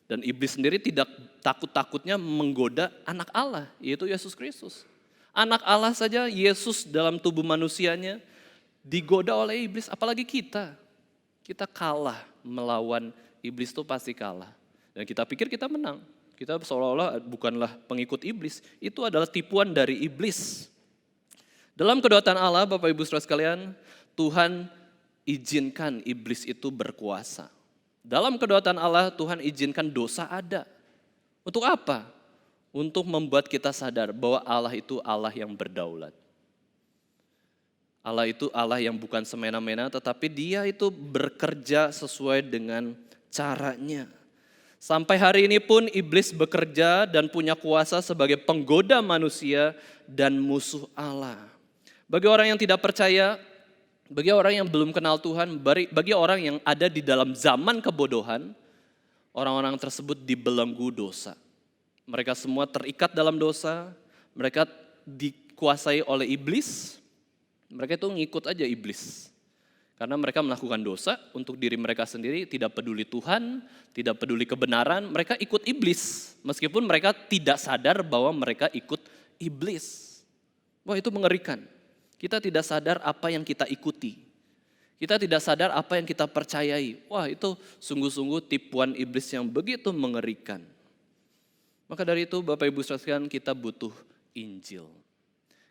Dan iblis sendiri tidak takut-takutnya menggoda anak Allah, yaitu Yesus Kristus. Anak Allah saja, Yesus dalam tubuh manusianya digoda oleh iblis, apalagi kita. Kita kalah melawan iblis, itu pasti kalah. Dan kita pikir kita menang. Kita seolah-olah bukanlah pengikut iblis, itu adalah tipuan dari iblis. Dalam kedaulatan Allah, Bapak Ibu Saudara sekalian, Tuhan izinkan iblis itu berkuasa. Dalam kedaulatan Allah, Tuhan izinkan dosa ada. Untuk apa? Untuk membuat kita sadar bahwa Allah itu Allah yang berdaulat. Allah itu Allah yang bukan semena-mena, tetapi dia itu bekerja sesuai dengan caranya. Sampai hari ini pun iblis bekerja dan punya kuasa sebagai penggoda manusia dan musuh Allah. Bagi orang yang tidak percaya, bagi orang yang belum kenal Tuhan, bagi orang yang ada di dalam zaman kebodohan, orang-orang tersebut dibelenggu dosa. Mereka semua terikat dalam dosa, mereka dikuasai oleh iblis, mereka itu ngikut aja iblis. Karena mereka melakukan dosa untuk diri mereka sendiri, tidak peduli Tuhan, tidak peduli kebenaran, mereka ikut iblis. Meskipun mereka tidak sadar bahwa mereka ikut iblis. Wah, itu mengerikan. Kita tidak sadar apa yang kita ikuti. Kita tidak sadar apa yang kita percayai. Wah, itu sungguh-sungguh tipuan iblis yang begitu mengerikan. Maka dari itu Bapak Ibu sekalian, kita butuh Injil.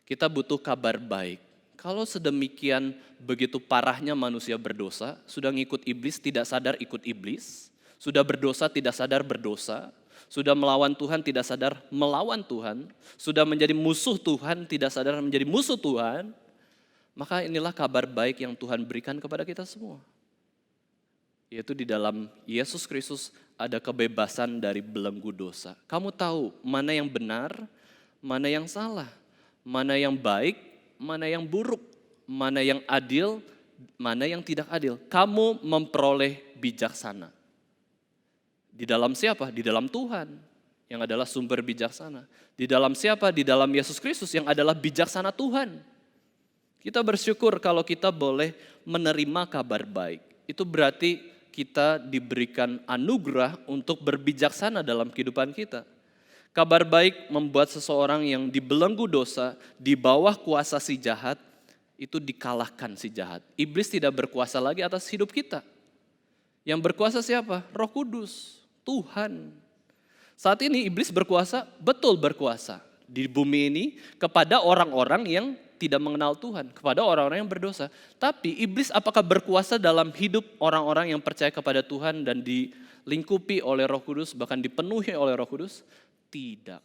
Kita butuh kabar baik. Kalau sedemikian begitu parahnya manusia berdosa, sudah ngikut iblis tidak sadar ikut iblis, sudah berdosa tidak sadar berdosa, Sudah melawan Tuhan tidak sadar melawan Tuhan, sudah menjadi musuh Tuhan tidak sadar menjadi musuh Tuhan, maka inilah kabar baik yang Tuhan berikan kepada kita semua. Yaitu di dalam Yesus Kristus ada kebebasan dari belenggu dosa. Kamu tahu mana yang benar, mana yang salah, mana yang baik, mana yang buruk, mana yang adil, mana yang tidak adil. Kamu memperoleh bijaksana. Di dalam siapa? Di dalam Tuhan yang adalah sumber bijaksana. Di dalam siapa? Di dalam Yesus Kristus yang adalah bijaksana Tuhan. Kita bersyukur kalau kita boleh menerima kabar baik. Itu berarti kita diberikan anugerah untuk berbijaksana dalam kehidupan kita. Kabar baik membuat seseorang yang dibelenggu dosa, di bawah kuasa si jahat, itu dikalahkan si jahat. Iblis tidak berkuasa lagi atas hidup kita. Yang berkuasa siapa? Roh Kudus, Tuhan. Saat ini iblis berkuasa, betul berkuasa di bumi ini kepada orang-orang yang tidak mengenal Tuhan, kepada orang-orang yang berdosa. Tapi iblis apakah berkuasa dalam hidup orang-orang yang percaya kepada Tuhan dan dilingkupi oleh Roh Kudus, bahkan dipenuhi oleh Roh Kudus? Tidak.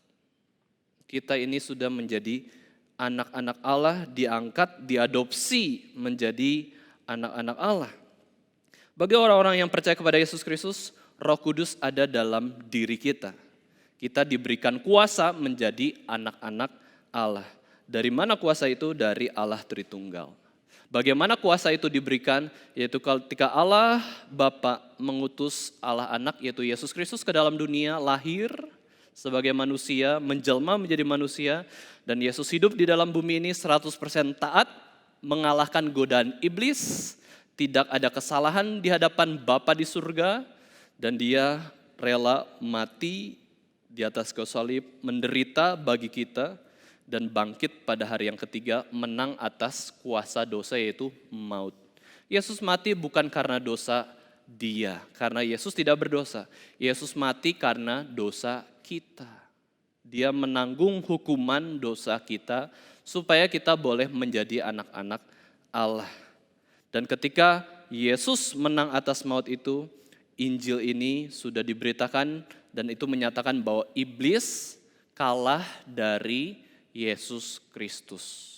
Kita ini sudah menjadi anak-anak Allah, diangkat, diadopsi menjadi anak-anak Allah. Bagi orang-orang yang percaya kepada Yesus Kristus, Roh Kudus ada dalam diri kita. Kita diberikan kuasa menjadi anak-anak Allah. Dari mana kuasa itu? Dari Allah Tritunggal. Bagaimana kuasa itu diberikan? Yaitu ketika Allah Bapa mengutus Allah Anak, yaitu Yesus Kristus ke dalam dunia, lahir sebagai manusia, menjelma menjadi manusia, dan Yesus hidup di dalam bumi ini 100% taat, mengalahkan godaan iblis, tidak ada kesalahan di hadapan Bapa di surga, dan dia rela mati di atas kayu salib, menderita bagi kita, dan bangkit pada hari yang ketiga, menang atas kuasa dosa yaitu maut. Yesus mati bukan karena dosa dia, karena Yesus tidak berdosa. Yesus mati karena dosa kita. Dia menanggung hukuman dosa kita supaya kita boleh menjadi anak-anak Allah. Dan ketika Yesus menang atas maut itu, Injil ini sudah diberitakan dan itu menyatakan bahwa iblis kalah dari Yesus Kristus.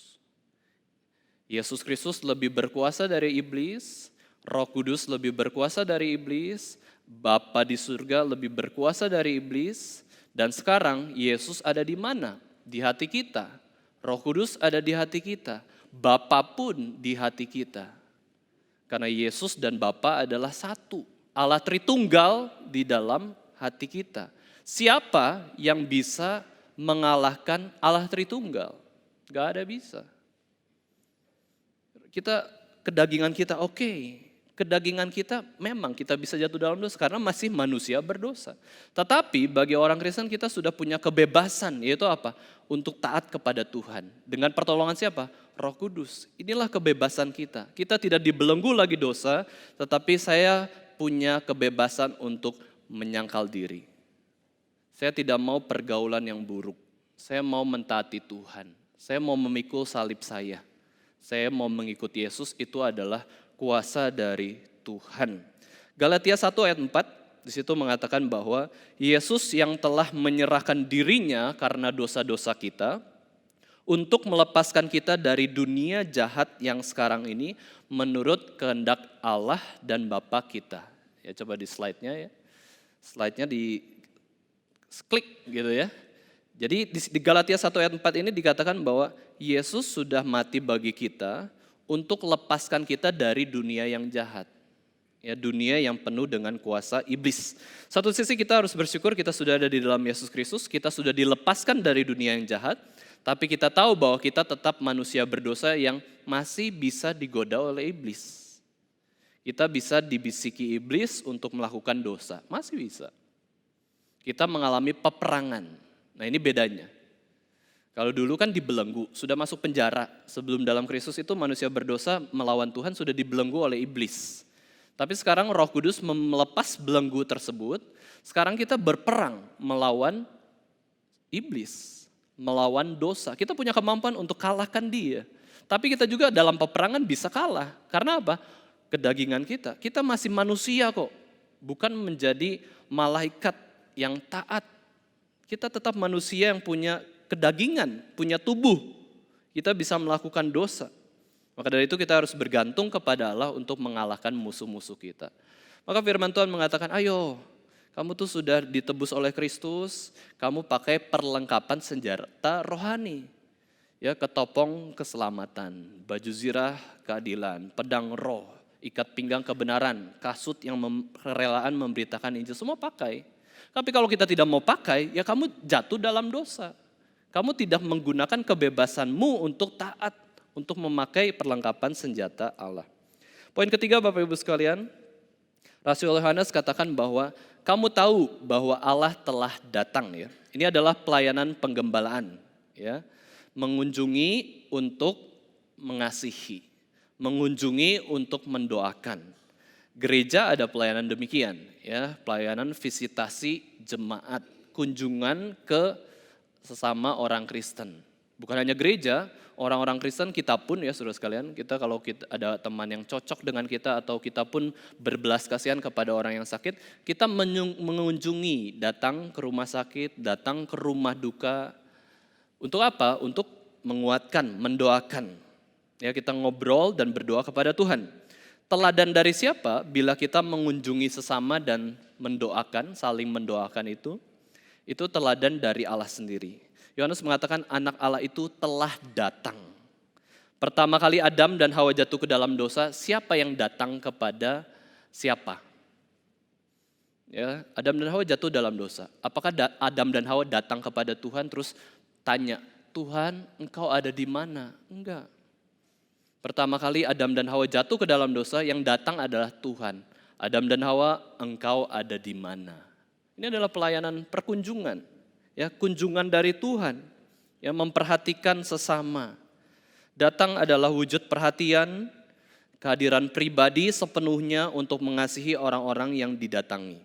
Yesus Kristus lebih berkuasa dari iblis, Roh Kudus lebih berkuasa dari iblis, Bapa di surga lebih berkuasa dari iblis, dan sekarang Yesus ada di mana? Di hati kita. Roh Kudus ada di hati kita, Bapa pun di hati kita. Karena Yesus dan Bapa adalah satu. Allah Tritunggal di dalam hati kita. Siapa yang bisa mengalahkan Allah Tritunggal? Gak ada bisa. Kita kedagingan kita oke. Kedagingan kita memang kita bisa jatuh dalam dosa karena masih manusia berdosa. Tetapi bagi orang Kristen kita sudah punya kebebasan, yaitu apa? Untuk taat kepada Tuhan. Dengan pertolongan siapa? Roh Kudus. Inilah kebebasan kita. Kita tidak dibelenggu lagi dosa, tetapi saya punya kebebasan untuk menyangkal diri. Saya tidak mau pergaulan yang buruk. Saya mau mentaati Tuhan. Saya mau memikul salib saya. Saya mau mengikuti Yesus, itu adalah kuasa dari Tuhan. Galatia 1 ayat 4, di situ mengatakan bahwa Yesus yang telah menyerahkan dirinya karena dosa-dosa kita, untuk melepaskan kita dari dunia jahat yang sekarang ini menurut kehendak Allah dan Bapa kita. Ya coba di slide-nya ya. Slide-nya di klik gitu ya. Jadi di Galatia 1 ayat 4 ini dikatakan bahwa Yesus sudah mati bagi kita untuk lepaskan kita dari dunia yang jahat. Ya, dunia yang penuh dengan kuasa iblis. Satu sisi kita harus bersyukur kita sudah ada di dalam Yesus Kristus, kita sudah dilepaskan dari dunia yang jahat, tapi kita tahu bahwa kita tetap manusia berdosa yang masih bisa digoda oleh iblis. Kita bisa dibisiki iblis untuk melakukan dosa, masih bisa. Kita mengalami peperangan. Nah ini bedanya. Kalau dulu kan dibelenggu, sudah masuk penjara. Sebelum dalam Kristus itu manusia berdosa melawan Tuhan sudah dibelenggu oleh iblis. Tapi sekarang Roh Kudus melepas belenggu tersebut. Sekarang kita berperang melawan iblis, melawan dosa. Kita punya kemampuan untuk kalahkan dia. Tapi kita juga dalam peperangan bisa kalah. Karena apa? Kedagingan kita. Kita masih manusia kok. Bukan menjadi malaikat yang taat. Kita tetap manusia yang punya kedagingan, punya tubuh. Kita bisa melakukan dosa. Maka dari itu kita harus bergantung kepada Allah untuk mengalahkan musuh-musuh kita. Maka firman Tuhan mengatakan, ayo kamu tuh sudah ditebus oleh Kristus, kamu pakai perlengkapan senjata rohani. Ya, ketopong keselamatan, baju zirah keadilan, pedang roh, ikat pinggang kebenaran, kasut yang kerelaan memberitakan Injil, semua pakai. Tapi kalau kita tidak mau pakai, ya kamu jatuh dalam dosa. Kamu tidak menggunakan kebebasanmu untuk taat, untuk memakai perlengkapan senjata Allah. Poin ketiga Bapak Ibu sekalian, Rasul Yohanes katakan bahwa kamu tahu bahwa Allah telah datang ya. Ini adalah pelayanan penggembalaan ya. Mengunjungi untuk mengasihi, mengunjungi untuk mendoakan. Gereja ada pelayanan demikian ya, pelayanan visitasi jemaat, kunjungan ke sesama orang Kristen. Bukan hanya gereja, orang-orang Kristen kita pun ya saudara sekalian, kita kalau kita ada teman yang cocok dengan kita atau kita pun berbelas kasihan kepada orang yang sakit, kita mengunjungi, datang ke rumah sakit, datang ke rumah duka. Untuk apa? Untuk menguatkan, mendoakan. Ya, kita ngobrol dan berdoa kepada Tuhan. Teladan dari siapa? Bila kita mengunjungi sesama dan mendoakan, saling mendoakan itu teladan dari Allah sendiri. Yohanes mengatakan anak Allah itu telah datang. Pertama kali Adam dan Hawa jatuh ke dalam dosa, siapa yang datang kepada siapa? Ya, Adam dan Hawa jatuh dalam dosa. Apakah Adam dan Hawa datang kepada Tuhan terus tanya, Tuhan engkau ada di mana? Enggak. Pertama kali Adam dan Hawa jatuh ke dalam dosa, yang datang adalah Tuhan. Adam dan Hawa, engkau ada di mana? Ini adalah pelayanan perkunjungan, ya, kunjungan dari Tuhan, yang memperhatikan sesama. Datang adalah wujud perhatian, kehadiran pribadi sepenuhnya untuk mengasihi orang-orang yang didatangi.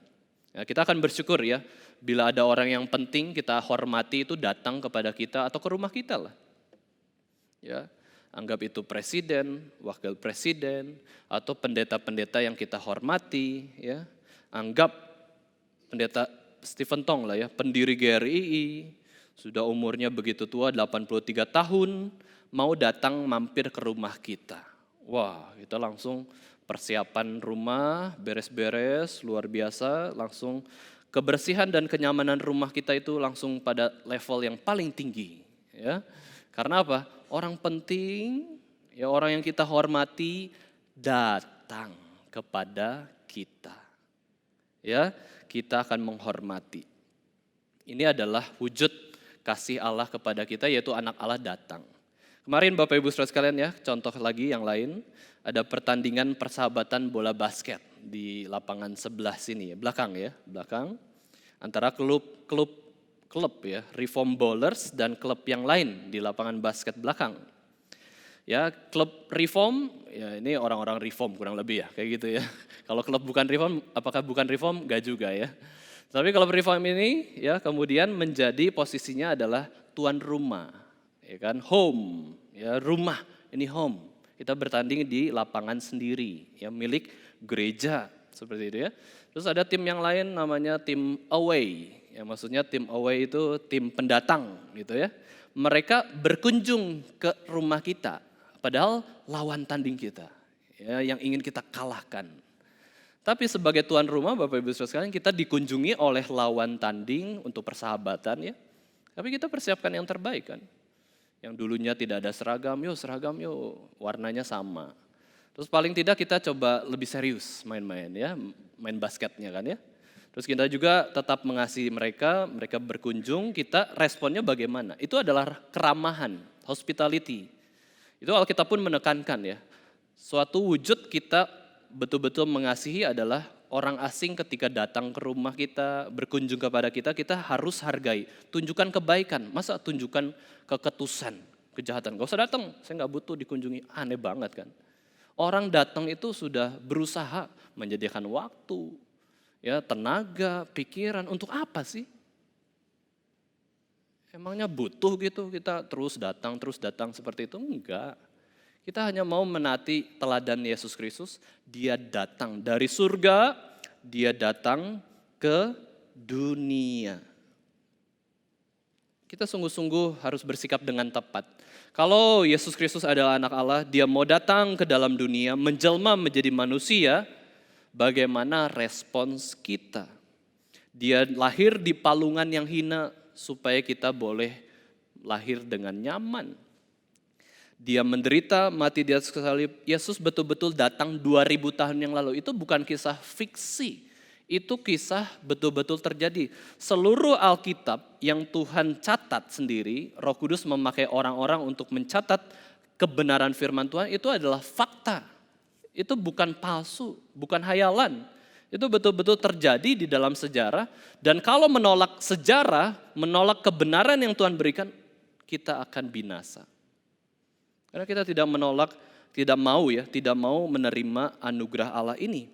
Ya, kita akan bersyukur ya, bila ada orang yang penting kita hormati itu datang kepada kita atau ke rumah kita lah. Ya. Anggap itu presiden, wakil presiden, atau pendeta-pendeta yang kita hormati. Ya. Anggap pendeta Stephen Tong lah ya, pendiri GRII, sudah umurnya begitu tua, 83 tahun, mau datang mampir ke rumah kita. Wah, kita langsung persiapan rumah, beres-beres, luar biasa, langsung kebersihan dan kenyamanan rumah kita itu langsung pada level yang paling tinggi. Ya. Karena apa? Orang penting, ya orang yang kita hormati datang kepada kita. Ya, kita akan menghormati. Ini adalah wujud kasih Allah kepada kita, yaitu anak Allah datang. Kemarin Bapak Ibu Saudara sekalian ya, contoh lagi yang lain, ada pertandingan persahabatan bola basket di lapangan sebelah sini, belakang antara klub ya, Reform Bowlers dan klub yang lain di lapangan basket belakang. Ya, klub Reform, ya ini orang-orang Reform kurang lebih ya, kayak gitu ya. Kalau klub bukan Reform, apakah bukan Reform? Enggak juga ya. Tapi klub Reform ini ya kemudian menjadi posisinya adalah tuan rumah, ya kan, home, ya rumah, ini home. Kita bertanding di lapangan sendiri, ya milik gereja seperti itu ya. Terus ada tim yang lain namanya tim away. Ya, maksudnya tim away itu tim pendatang gitu ya. Mereka berkunjung ke rumah kita, padahal lawan tanding kita, ya, yang ingin kita kalahkan. Tapi sebagai tuan rumah Bapak Ibu Saudara sekalian, kita dikunjungi oleh lawan tanding untuk persahabatan ya. Tapi kita persiapkan yang terbaik kan. Yang dulunya tidak ada seragam yuk warnanya sama. Terus paling tidak kita coba lebih serius main-main ya, main basketnya kan ya. Terus kita juga tetap mengasihi mereka, mereka berkunjung, kita responnya bagaimana? Itu adalah keramahan, hospitality. Itu Alkitab pun menekankan ya. Suatu wujud kita betul-betul mengasihi adalah orang asing ketika datang ke rumah kita, berkunjung kepada kita, kita harus hargai. Tunjukkan kebaikan, masa tunjukkan keketusan, kejahatan. Gak usah datang, saya gak butuh dikunjungi, aneh banget kan. Orang datang itu sudah berusaha menyediakan waktu, ya, tenaga, pikiran, untuk apa sih? Emangnya butuh gitu kita terus datang seperti itu? Enggak. Kita hanya mau menaati teladan Yesus Kristus, dia datang dari surga, dia datang ke dunia. Kita sungguh-sungguh harus bersikap dengan tepat. Kalau Yesus Kristus adalah anak Allah, dia mau datang ke dalam dunia, menjelma menjadi manusia, bagaimana respons kita? Dia lahir di palungan yang hina supaya kita boleh lahir dengan nyaman. Dia menderita, mati di atas salib. Yesus betul-betul datang 2000 tahun yang lalu. Itu bukan kisah fiksi. Itu kisah betul-betul terjadi. Seluruh Alkitab yang Tuhan catat sendiri, Roh Kudus memakai orang-orang untuk mencatat kebenaran firman Tuhan, itu adalah fakta. Itu bukan palsu, bukan hayalan. Itu betul-betul terjadi di dalam sejarah. Dan kalau menolak sejarah, menolak kebenaran yang Tuhan berikan, kita akan binasa. Karena kita tidak mau menerima anugerah Allah ini.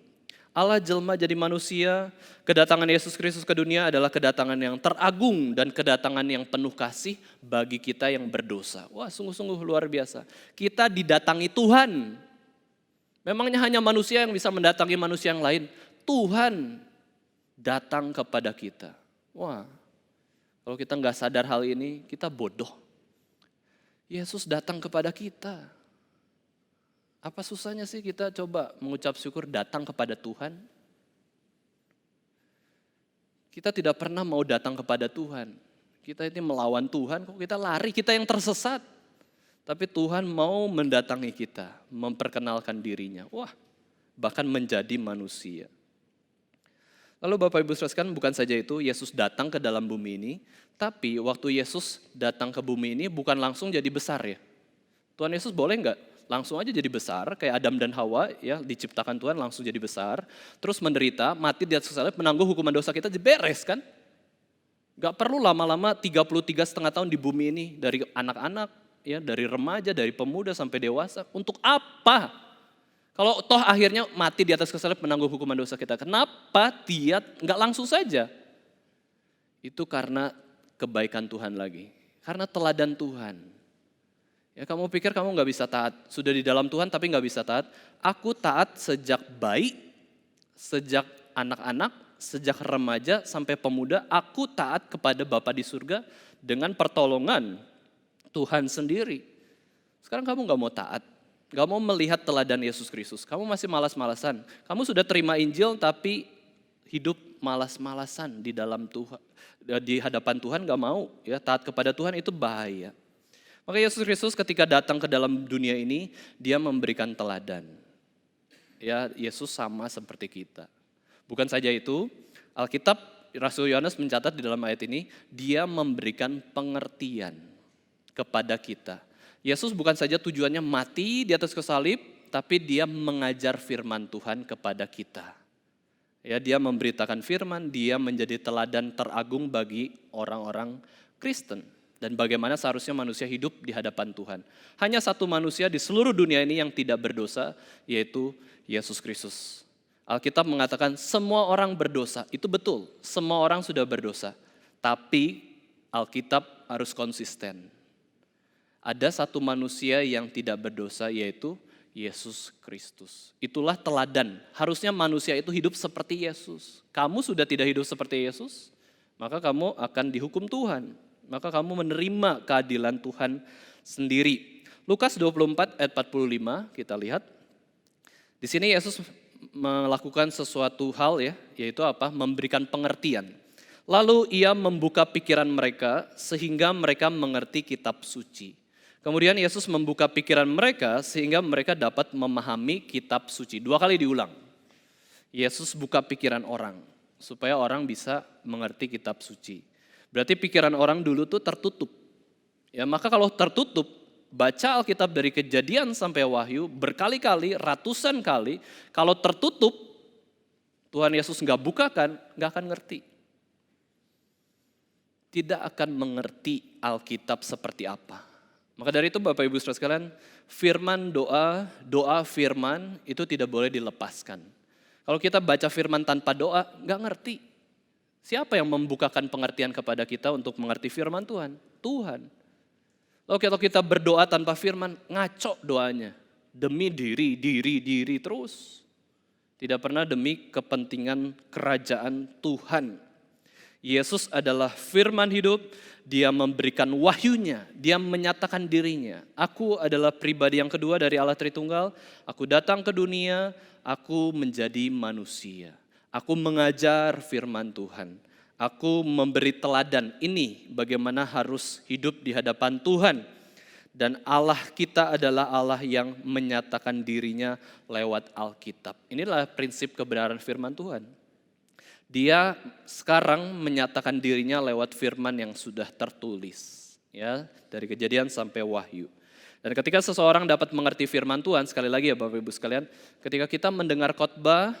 Allah jelma jadi manusia, kedatangan Yesus Kristus ke dunia adalah kedatangan yang teragung dan kedatangan yang penuh kasih bagi kita yang berdosa. Wah, sungguh-sungguh luar biasa. Kita didatangi Tuhan. Memangnya hanya manusia yang bisa mendatangi manusia yang lain? Tuhan datang kepada kita. Wah, kalau kita nggak sadar hal ini, kita bodoh. Yesus datang kepada kita. Apa susahnya sih kita coba mengucap syukur datang kepada Tuhan? Kita tidak pernah mau datang kepada Tuhan. Kita ini melawan Tuhan, kok kita lari, kita yang tersesat. Tapi Tuhan mau mendatangi kita, memperkenalkan dirinya. Wah, bahkan menjadi manusia. Lalu Bapak Ibu saudara, bukan saja itu, Yesus datang ke dalam bumi ini, tapi waktu Yesus datang ke bumi ini bukan langsung jadi besar ya. Tuhan Yesus boleh enggak langsung aja jadi besar, kayak Adam dan Hawa ya, diciptakan Tuhan langsung jadi besar, terus menderita, mati di atas salib, menanggung hukuman dosa kita, beres kan? Gak perlu lama-lama 33,5 tahun di bumi ini, dari anak-anak, ya, dari remaja, dari pemuda sampai dewasa, untuk apa? Kalau toh akhirnya mati di atas salib menanggung hukuman dosa kita, kenapa dia nggak langsung saja? Itu karena kebaikan Tuhan lagi, karena teladan Tuhan. Ya, kamu pikir kamu nggak bisa taat, sudah di dalam Tuhan tapi nggak bisa taat. Aku taat sejak bayi, sejak anak-anak, sejak remaja sampai pemuda, aku taat kepada Bapa di surga dengan pertolongan Tuhan sendiri. Sekarang kamu nggak mau taat. Gak mau melihat teladan Yesus Kristus, kamu masih malas-malasan. Kamu sudah terima Injil tapi hidup malas-malasan di dalam Tuhan, di hadapan Tuhan gak mau ya, taat kepada Tuhan itu bahaya. Maka Yesus Kristus ketika datang ke dalam dunia ini, dia memberikan teladan. Ya, Yesus sama seperti kita. Bukan saja itu, Alkitab Rasul Yohanes mencatat di dalam ayat ini, dia memberikan pengertian kepada kita. Yesus bukan saja tujuannya mati di atas salib, tapi dia mengajar firman Tuhan kepada kita. Ya, dia memberitakan firman, dia menjadi teladan teragung bagi orang-orang Kristen. Dan bagaimana seharusnya manusia hidup di hadapan Tuhan. Hanya satu manusia di seluruh dunia ini yang tidak berdosa, yaitu Yesus Kristus. Alkitab mengatakan semua orang berdosa, itu betul, semua orang sudah berdosa. Tapi Alkitab harus konsisten. Ada satu manusia yang tidak berdosa, yaitu Yesus Kristus. Itulah teladan. Harusnya manusia itu hidup seperti Yesus. Kamu sudah tidak hidup seperti Yesus, maka kamu akan dihukum Tuhan. Maka kamu menerima keadilan Tuhan sendiri. Lukas 24 ayat 45 kita lihat. Di sini Yesus melakukan sesuatu hal ya, yaitu apa? Memberikan pengertian. Lalu ia membuka pikiran mereka sehingga mereka mengerti kitab suci. Kemudian Yesus membuka pikiran mereka sehingga mereka dapat memahami kitab suci. 2 kali diulang. Yesus buka pikiran orang supaya orang bisa mengerti kitab suci. Berarti pikiran orang dulu tuh tertutup. Ya, maka kalau tertutup, baca Alkitab dari Kejadian sampai Wahyu berkali-kali, ratusan kali, kalau tertutup Tuhan Yesus nggak bukakan, nggak akan ngerti. Tidak akan mengerti Alkitab seperti apa. Maka dari itu Bapak Ibu saudara sekalian, firman doa firman itu tidak boleh dilepaskan. Kalau kita baca firman tanpa doa, nggak ngerti. Siapa yang membukakan pengertian kepada kita untuk mengerti firman Tuhan? Tuhan. Lalu kalau kita berdoa tanpa firman, ngaco doanya. Demi diri terus. Tidak pernah demi kepentingan kerajaan Tuhan. Yesus adalah firman hidup, dia memberikan wahyunya, dia menyatakan dirinya. Aku adalah pribadi yang kedua dari Allah Tritunggal, aku datang ke dunia, aku menjadi manusia. Aku mengajar firman Tuhan, aku memberi teladan ini bagaimana harus hidup di hadapan Tuhan. Dan Allah kita adalah Allah yang menyatakan dirinya lewat Alkitab. Inilah prinsip kebenaran firman Tuhan. Dia sekarang menyatakan dirinya lewat firman yang sudah tertulis, ya, dari Kejadian sampai Wahyu. Dan ketika seseorang dapat mengerti firman Tuhan, sekali lagi ya Bapak Ibu sekalian, ketika kita mendengar khotbah,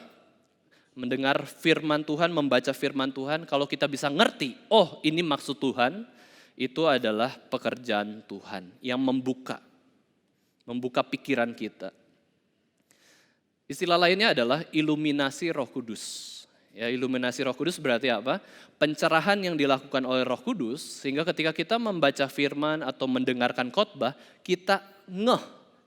mendengar firman Tuhan, membaca firman Tuhan, kalau kita bisa ngerti, oh ini maksud Tuhan, itu adalah pekerjaan Tuhan yang membuka pikiran kita. Istilah lainnya adalah iluminasi Roh Kudus. Ya, iluminasi Roh Kudus berarti apa? Pencerahan yang dilakukan oleh Roh Kudus sehingga ketika kita membaca firman atau mendengarkan khotbah, kita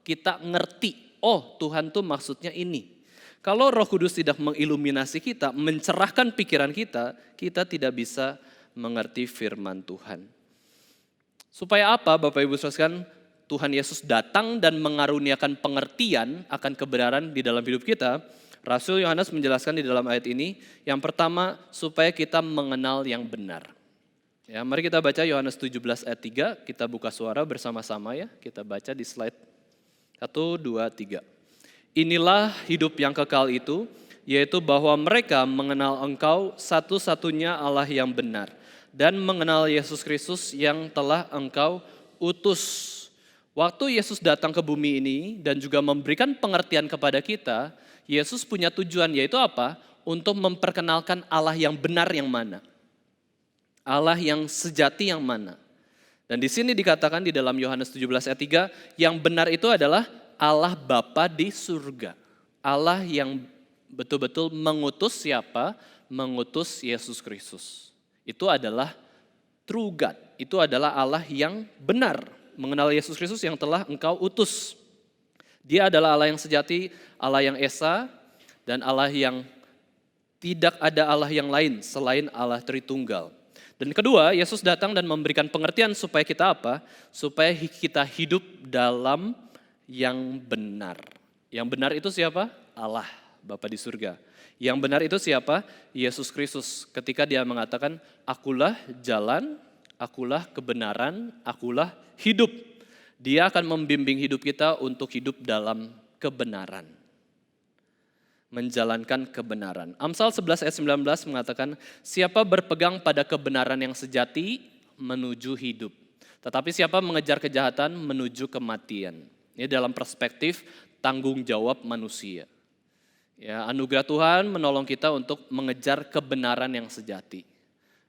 kita ngerti, oh Tuhan tuh maksudnya ini. Kalau Roh Kudus tidak mengiluminasi kita, mencerahkan pikiran kita, kita tidak bisa mengerti firman Tuhan. Supaya apa Bapak Ibu sekalian? Tuhan Yesus datang dan mengaruniakan pengertian akan kebenaran di dalam hidup kita. Rasul Yohanes menjelaskan di dalam ayat ini, yang pertama supaya kita mengenal yang benar. Ya, mari kita baca Yohanes 17 ayat 3, kita buka suara bersama-sama ya, kita baca di slide 1, 2, 3. Inilah hidup yang kekal itu, yaitu bahwa mereka mengenal Engkau satu-satunya Allah yang benar, dan mengenal Yesus Kristus yang telah Engkau utus. Waktu Yesus datang ke bumi ini dan juga memberikan pengertian kepada kita, Yesus punya tujuan, yaitu apa? Untuk memperkenalkan Allah yang benar yang mana. Allah yang sejati yang mana. Dan di sini dikatakan di dalam Yohanes 17 ayat 3, yang benar itu adalah Allah Bapa di surga. Allah yang betul-betul mengutus siapa? Mengutus Yesus Kristus. Itu adalah true God, itu adalah Allah yang benar, mengenal Yesus Kristus yang telah Engkau utus. Dia adalah Allah yang sejati, Allah yang esa, dan Allah yang tidak ada Allah yang lain selain Allah Tritunggal. Dan kedua, Yesus datang dan memberikan pengertian supaya kita apa? Supaya kita hidup dalam yang benar. Yang benar itu siapa? Allah, Bapa di surga. Yang benar itu siapa? Yesus Kristus. Ketika dia mengatakan, akulah jalan, akulah kebenaran, akulah hidup. Dia akan membimbing hidup kita untuk hidup dalam kebenaran. Menjalankan kebenaran. Amsal 11 ayat 19 mengatakan, siapa berpegang pada kebenaran yang sejati menuju hidup. Tetapi siapa mengejar kejahatan menuju kematian. Ini dalam perspektif tanggung jawab manusia. Ya, anugerah Tuhan menolong kita untuk mengejar kebenaran yang sejati.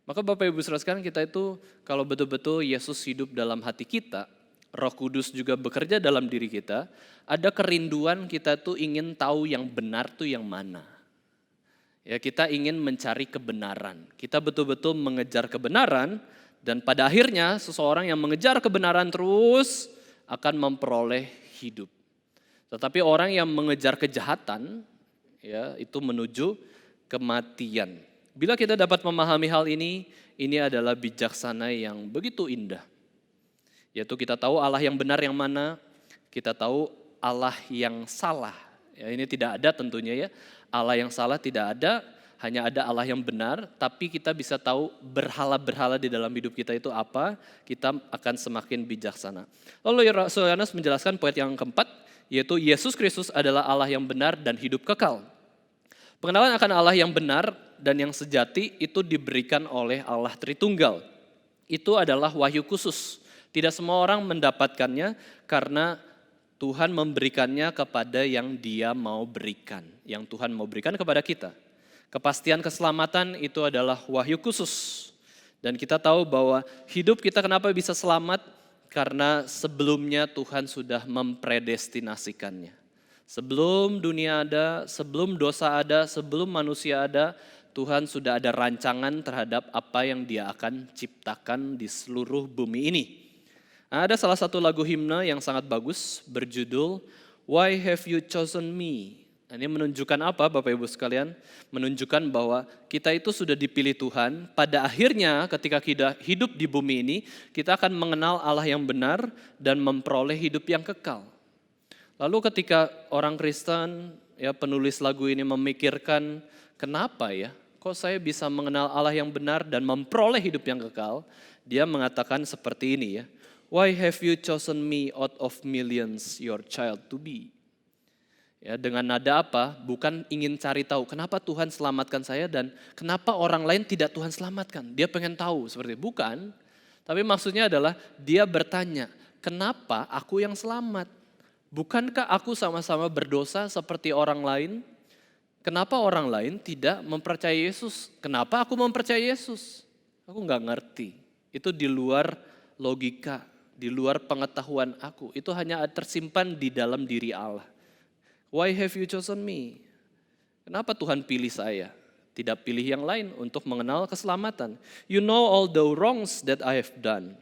Maka Bapak Ibu Saudara sekalian, kita itu kalau betul-betul Yesus hidup dalam hati kita, Roh Kudus juga bekerja dalam diri kita, ada kerinduan kita tuh ingin tahu yang benar tuh yang mana. Ya, kita ingin mencari kebenaran. Kita betul-betul mengejar kebenaran dan pada akhirnya seseorang yang mengejar kebenaran terus akan memperoleh hidup. Tetapi orang yang mengejar kejahatan, ya, itu menuju kematian. Bila kita dapat memahami hal ini adalah bijaksana yang begitu indah. Yaitu kita tahu Allah yang benar yang mana, kita tahu Allah yang salah. Ya, ini tidak ada tentunya ya, Allah yang salah tidak ada, hanya ada Allah yang benar, tapi kita bisa tahu berhala-berhala di dalam hidup kita itu apa, kita akan semakin bijaksana. Lalu Rasul Yohanes menjelaskan poin yang keempat, yaitu Yesus Kristus adalah Allah yang benar dan hidup kekal. Pengenalan akan Allah yang benar dan yang sejati itu diberikan oleh Allah Tritunggal. Itu adalah wahyu khusus. Tidak semua orang mendapatkannya karena Tuhan memberikannya kepada yang Dia mau berikan. Yang Tuhan mau berikan kepada kita. Kepastian keselamatan itu adalah wahyu khusus. Dan kita tahu bahwa hidup kita kenapa bisa selamat? Karena sebelumnya Tuhan sudah mempredestinasikannya. Sebelum dunia ada, sebelum dosa ada, sebelum manusia ada, Tuhan sudah ada rancangan terhadap apa yang Dia akan ciptakan di seluruh bumi ini. Ada salah satu lagu himne yang sangat bagus berjudul Why Have You Chosen Me? Ini menunjukkan apa Bapak Ibu sekalian? Menunjukkan bahwa kita itu sudah dipilih Tuhan. Pada akhirnya ketika kita hidup di bumi ini, kita akan mengenal Allah yang benar dan memperoleh hidup yang kekal. Lalu ketika orang Kristen, ya penulis lagu ini memikirkan, kenapa ya? Kok saya bisa mengenal Allah yang benar dan memperoleh hidup yang kekal? Dia mengatakan seperti ini ya. Why have you chosen me out of millions your child to be? Ya, dengan nada apa? Bukan ingin cari tahu kenapa Tuhan selamatkan saya dan kenapa orang lain tidak Tuhan selamatkan. Dia pengen tahu seperti itu. Bukan. Tapi maksudnya adalah dia bertanya, kenapa aku yang selamat? Bukankah aku sama-sama berdosa seperti orang lain? Kenapa orang lain tidak mempercayai Yesus? Kenapa aku mempercayai Yesus? Aku nggak ngerti. Itu di luar logika, di luar pengetahuan aku. Itu hanya tersimpan di dalam diri Allah. Why have you chosen me? Kenapa Tuhan pilih saya? Tidak pilih yang lain untuk mengenal keselamatan. You know all the wrongs that I have done.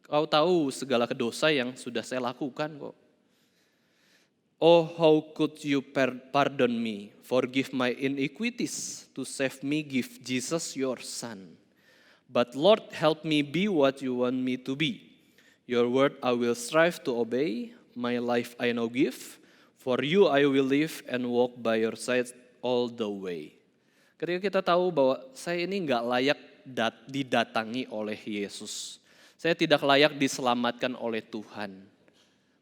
Kau tahu segala dosa yang sudah saya lakukan kok. Oh, how could you pardon me? Forgive my iniquities. To save me, give Jesus your son. But Lord, help me be what you want me to be. Your word I will strive to obey. My life I now give. For you I will live and walk by your side all the way. Ketika kita tahu bahwa saya ini nggak layak didatangi oleh Yesus. Saya tidak layak diselamatkan oleh Tuhan.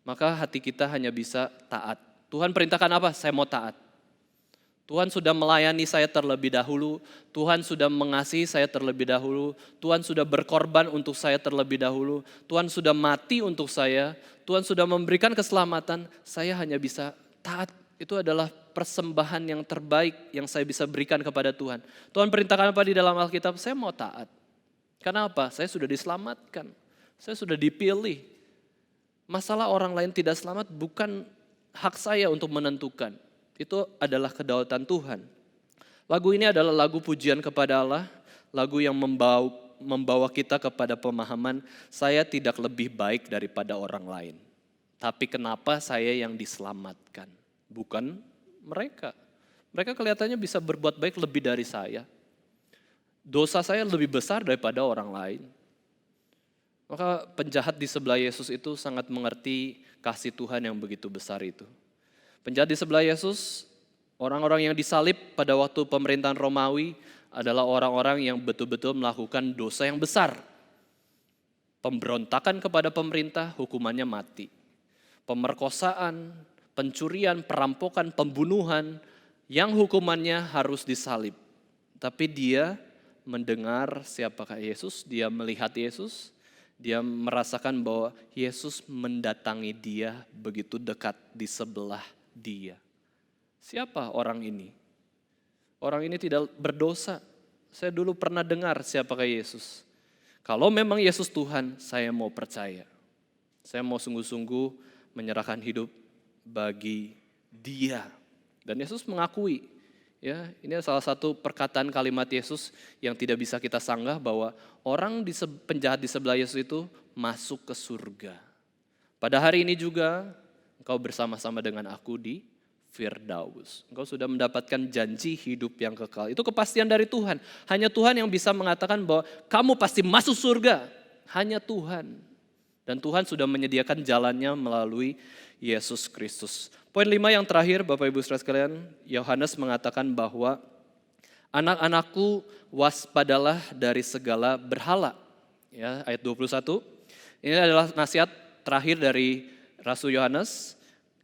Maka hati kita hanya bisa taat. Tuhan perintahkan apa? Saya mau taat. Tuhan sudah melayani saya terlebih dahulu. Tuhan sudah mengasihi saya terlebih dahulu. Tuhan sudah berkorban untuk saya terlebih dahulu. Tuhan sudah mati untuk saya. Tuhan sudah memberikan keselamatan. Saya hanya bisa taat. Itu adalah persembahan yang terbaik yang saya bisa berikan kepada Tuhan. Tuhan perintahkan apa di dalam Alkitab? Saya mau taat. Karena apa? Saya sudah diselamatkan. Saya sudah dipilih. Masalah orang lain tidak selamat bukan hak saya untuk menentukan. Itu adalah kedaulatan Tuhan. Lagu ini adalah lagu pujian kepada Allah, lagu yang membawa kita kepada pemahaman saya tidak lebih baik daripada orang lain. Tapi kenapa saya yang diselamatkan? Bukan mereka. Mereka kelihatannya bisa berbuat baik lebih dari saya. Dosa saya lebih besar daripada orang lain. Maka penjahat di sebelah Yesus itu sangat mengerti kasih Tuhan yang begitu besar itu. Penjahat di sebelah Yesus, orang-orang yang disalib pada waktu pemerintahan Romawi adalah orang-orang yang betul-betul melakukan dosa yang besar. Pemberontakan kepada pemerintah, hukumannya mati. Pemerkosaan, pencurian, perampokan, pembunuhan, yang hukumannya harus disalib. Tapi dia mendengar siapakah Yesus, dia melihat Yesus, dia merasakan bahwa Yesus mendatangi dia begitu dekat di sebelah dia. Siapa orang ini? Orang ini tidak berdosa. Saya dulu pernah dengar siapakah Yesus. Kalau memang Yesus Tuhan, saya mau percaya. Saya mau sungguh-sungguh menyerahkan hidup bagi Dia. Dan Yesus mengakui, ya, ini salah satu perkataan kalimat Yesus yang tidak bisa kita sanggah bahwa orang penjahat di sebelah Yesus itu masuk ke surga. Pada hari ini juga engkau bersama-sama dengan aku di Firdaus. Engkau sudah mendapatkan janji hidup yang kekal. Itu kepastian dari Tuhan. Hanya Tuhan yang bisa mengatakan bahwa kamu pasti masuk surga. Hanya Tuhan. Dan Tuhan sudah menyediakan jalannya melalui Yesus Kristus. Poin 5 yang terakhir Bapak Ibu Saudara sekalian, Yohanes mengatakan bahwa anak-anakku waspadalah dari segala berhala. Ya, ayat 21. Ini adalah nasihat terakhir dari Rasul Yohanes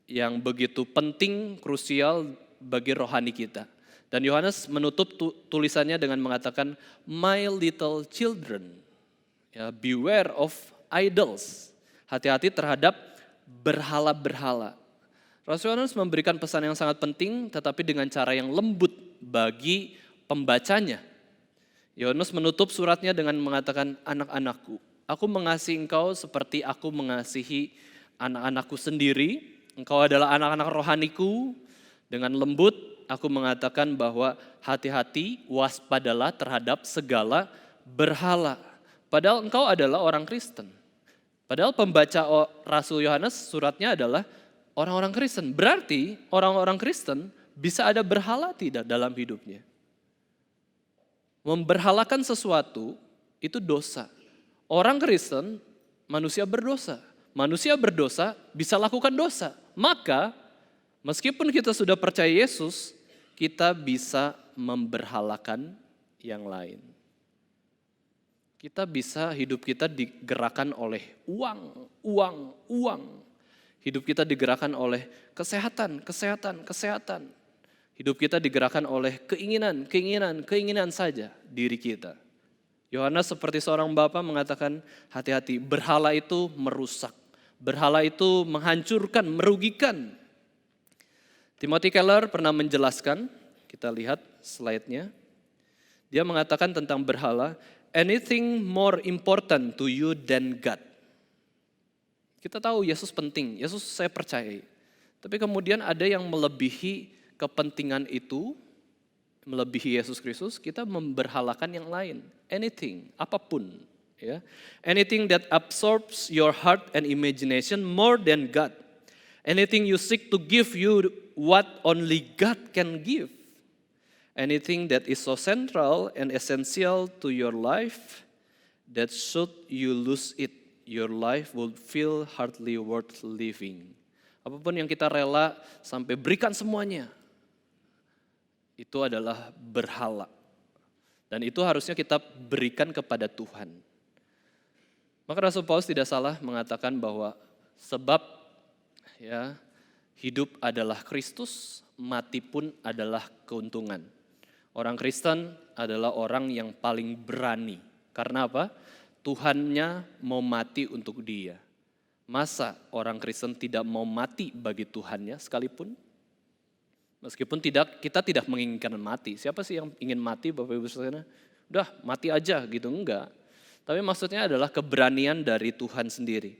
yang begitu penting, krusial bagi rohani kita. Dan Yohanes menutup tulisannya dengan mengatakan, "My little children, ya, beware of idols." Hati-hati terhadap berhala-berhala. Rasul Yohanes memberikan pesan yang sangat penting, tetapi dengan cara yang lembut bagi pembacanya. Yohanes menutup suratnya dengan mengatakan, "Anak-anakku, aku mengasihi engkau seperti aku mengasihi anak-anakku sendiri. Engkau adalah anak-anak rohaniku." Dengan lembut aku mengatakan bahwa hati-hati, waspadalah terhadap segala berhala. Padahal engkau adalah orang Kristen. Padahal pembaca Rasul Yohanes suratnya adalah orang-orang Kristen. Berarti orang-orang Kristen bisa ada berhala tidak dalam hidupnya? Memberhalakan sesuatu itu dosa. Orang Kristen, manusia berdosa. Manusia berdosa bisa lakukan dosa. Maka meskipun kita sudah percaya Yesus, kita bisa memberhalakan yang lain. Kita bisa, hidup kita digerakkan oleh uang. Hidup kita digerakkan oleh kesehatan. Hidup kita digerakkan oleh keinginan saja diri kita. Yohanes seperti seorang bapa mengatakan, hati-hati, berhala itu merusak. Berhala itu menghancurkan, merugikan. Timothy Keller pernah menjelaskan, kita lihat slide-nya. Dia mengatakan tentang berhala, anything more important to you than God. Kita tahu Yesus penting, Yesus saya percayai. Tapi kemudian ada yang melebihi kepentingan itu, melebihi Yesus Kristus, kita memberhalakan yang lain. Anything, apapun. Ya. Anything that absorbs your heart and imagination more than God. Anything you seek to give you what only God can give. Anything that is so central and essential to your life that should you lose it, your life will feel hardly worth living. Apapun yang kita rela sampai berikan semuanya, itu adalah berhala. Dan itu harusnya kita berikan kepada Tuhan. Maka Rasul Paulus tidak salah mengatakan bahwa sebab ya hidup adalah Kristus, mati pun adalah keuntungan. Orang Kristen adalah orang yang paling berani. Karena apa? Tuhannya mau mati untuk dia. Masa orang Kristen tidak mau mati bagi Tuhannya sekalipun? Meskipun kita tidak menginginkan mati. Siapa sih yang ingin mati, Bapak Ibu Saudara? Udah mati aja gitu, enggak. Tapi maksudnya adalah keberanian dari Tuhan sendiri.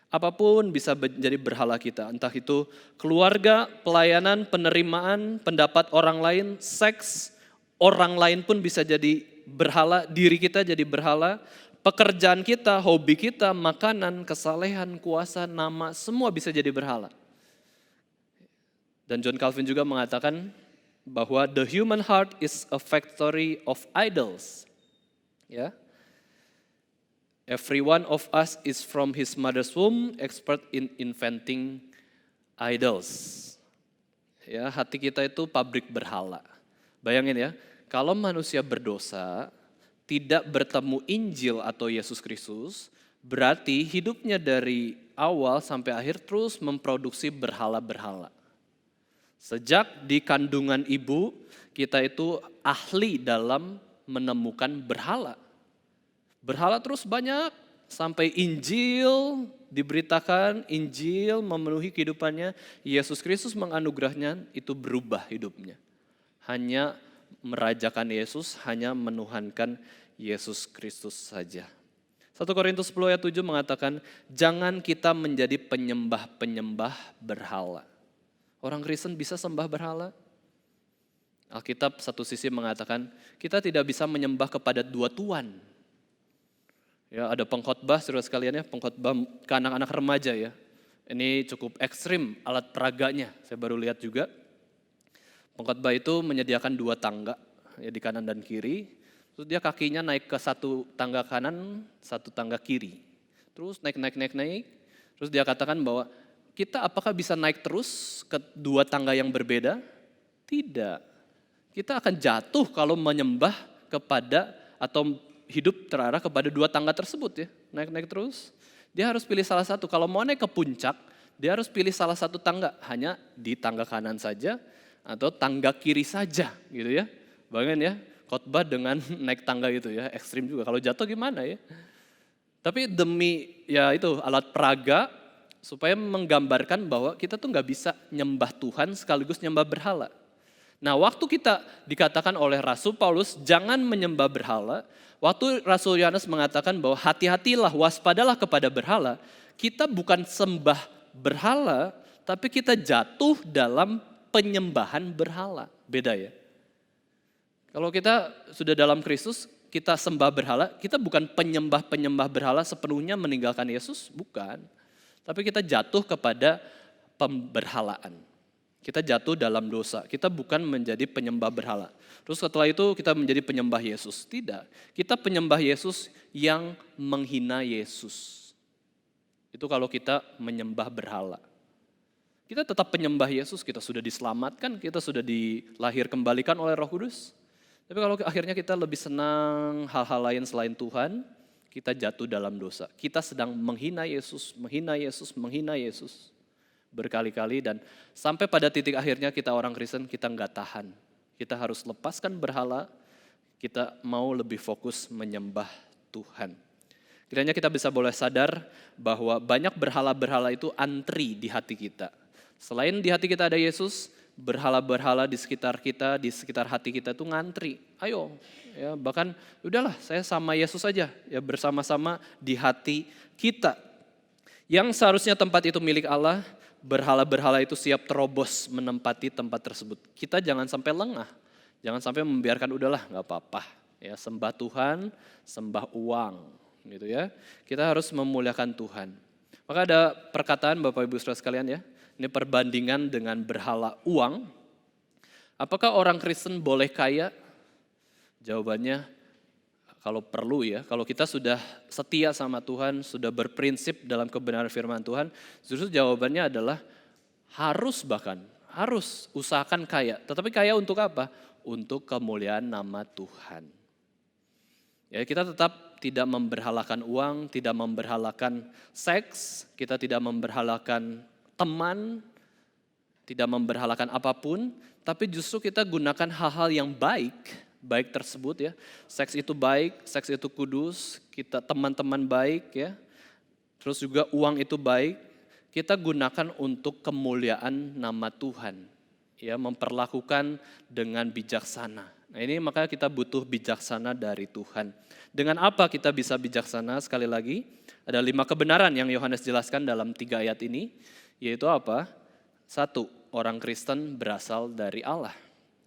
Apapun bisa menjadi berhala kita. Entah itu keluarga, pelayanan, penerimaan, pendapat orang lain, seks, orang lain pun bisa jadi berhala, diri kita jadi berhala. Pekerjaan kita, hobi kita, makanan, kesalehan, kuasa, nama, semua bisa jadi berhala. Dan John Calvin juga mengatakan bahwa the human heart is a factory of idols. Ya. Every one of us is from his mother's womb expert in inventing idols. Ya, hati kita itu pabrik berhala. Bayangin ya, kalau manusia berdosa, tidak bertemu Injil atau Yesus Kristus, berarti hidupnya dari awal sampai akhir terus memproduksi berhala-berhala. Sejak di kandungan ibu, kita itu ahli dalam menemukan berhala. Berhala terus banyak, sampai Injil diberitakan, Injil memenuhi kehidupannya, Yesus Kristus menganugerahnya, itu berubah hidupnya. Hanya merajakan Yesus, hanya menuhankan Yesus Kristus saja. 1 Korintus 10 ayat 7 mengatakan, jangan kita menjadi penyembah-penyembah berhala. Orang Kristen bisa sembah berhala? Alkitab satu sisi mengatakan, kita tidak bisa menyembah kepada dua tuan. Ya, ada pengkhotbah, saudara sekalian ya, pengkhotbah ke anak-anak remaja ya. Ini cukup ekstrim alat peraganya, saya baru lihat juga. Pengkhotbah itu menyediakan dua tangga, ya, di kanan dan kiri. Terus dia kakinya naik ke satu tangga kanan, satu tangga kiri. Terus naik. Terus dia katakan bahwa kita apakah bisa naik terus ke dua tangga yang berbeda? Tidak. Kita akan jatuh kalau menyembah kepada atau hidup terarah kepada dua tangga tersebut ya. Naik terus. Dia harus pilih salah satu. Kalau mau naik ke puncak, dia harus pilih salah satu tangga. Hanya di tangga kanan saja atau tangga kiri saja gitu ya. Bayangin ya, khotbah dengan naik tangga itu ya, ekstrim juga. Kalau jatuh gimana ya? Tapi demi ya itu alat peraga, supaya menggambarkan bahwa kita tuh gak bisa nyembah Tuhan sekaligus nyembah berhala. Nah waktu kita dikatakan oleh Rasul Paulus jangan menyembah berhala, waktu Rasul Yohanes mengatakan bahwa hati-hatilah, waspadalah kepada berhala, kita bukan sembah berhala, tapi kita jatuh dalam penyembahan berhala. Beda ya. Kalau kita sudah dalam Kristus, kita sembah berhala, kita bukan penyembah-penyembah berhala sepenuhnya meninggalkan Yesus, bukan. Tapi kita jatuh kepada pemberhalaan. Kita jatuh dalam dosa. Kita bukan menjadi penyembah berhala. Terus setelah itu kita menjadi penyembah Yesus. Tidak. Kita penyembah Yesus yang menghina Yesus. Itu kalau kita menyembah berhala. Kita tetap penyembah Yesus, kita sudah diselamatkan, kita sudah dilahir kembalikan oleh Roh Kudus. Tapi kalau akhirnya kita lebih senang hal-hal lain selain Tuhan, kita jatuh dalam dosa. Kita sedang menghina Yesus, menghina Yesus, menghina Yesus berkali-kali, dan sampai pada titik akhirnya kita orang Kristen, kita nggak tahan. Kita harus lepaskan berhala, kita mau lebih fokus menyembah Tuhan. Kiranya kita bisa boleh sadar bahwa banyak berhala-berhala itu antri di hati kita. Selain di hati kita ada Yesus, berhala-berhala di sekitar kita, di sekitar hati kita itu ngantri. Ayo, ya bahkan udahlah saya sama Yesus aja, ya bersama-sama di hati kita. Yang seharusnya tempat itu milik Allah, berhala-berhala itu siap terobos menempati tempat tersebut. Kita jangan sampai lengah, jangan sampai membiarkan udahlah nggak apa-apa. Ya sembah Tuhan, sembah uang, gitu ya. Kita harus memuliakan Tuhan. Maka ada perkataan Bapak Ibu Saudara sekalian ya. Ini perbandingan dengan berhala uang. Apakah orang Kristen boleh kaya? Jawabannya kalau perlu ya. Kalau kita sudah setia sama Tuhan, sudah berprinsip dalam kebenaran firman Tuhan, justru jawabannya adalah harus usahakan kaya. Tetapi kaya untuk apa? Untuk kemuliaan nama Tuhan. Ya, kita tetap tidak memberhalakan uang, tidak memberhalakan seks, kita tidak memberhalakan teman, tidak memberhalakan apapun, tapi justru kita gunakan hal-hal yang baik tersebut ya. Seks itu baik, seks itu kudus, kita teman-teman baik ya. Terus juga uang itu baik, kita gunakan untuk kemuliaan nama Tuhan. Ya, memperlakukan dengan bijaksana. Nah ini makanya kita butuh bijaksana dari Tuhan. Dengan apa kita bisa bijaksana? Sekali lagi, ada 5 kebenaran yang Yohanes jelaskan dalam 3 ayat ini. Yaitu apa? 1, orang Kristen berasal dari Allah.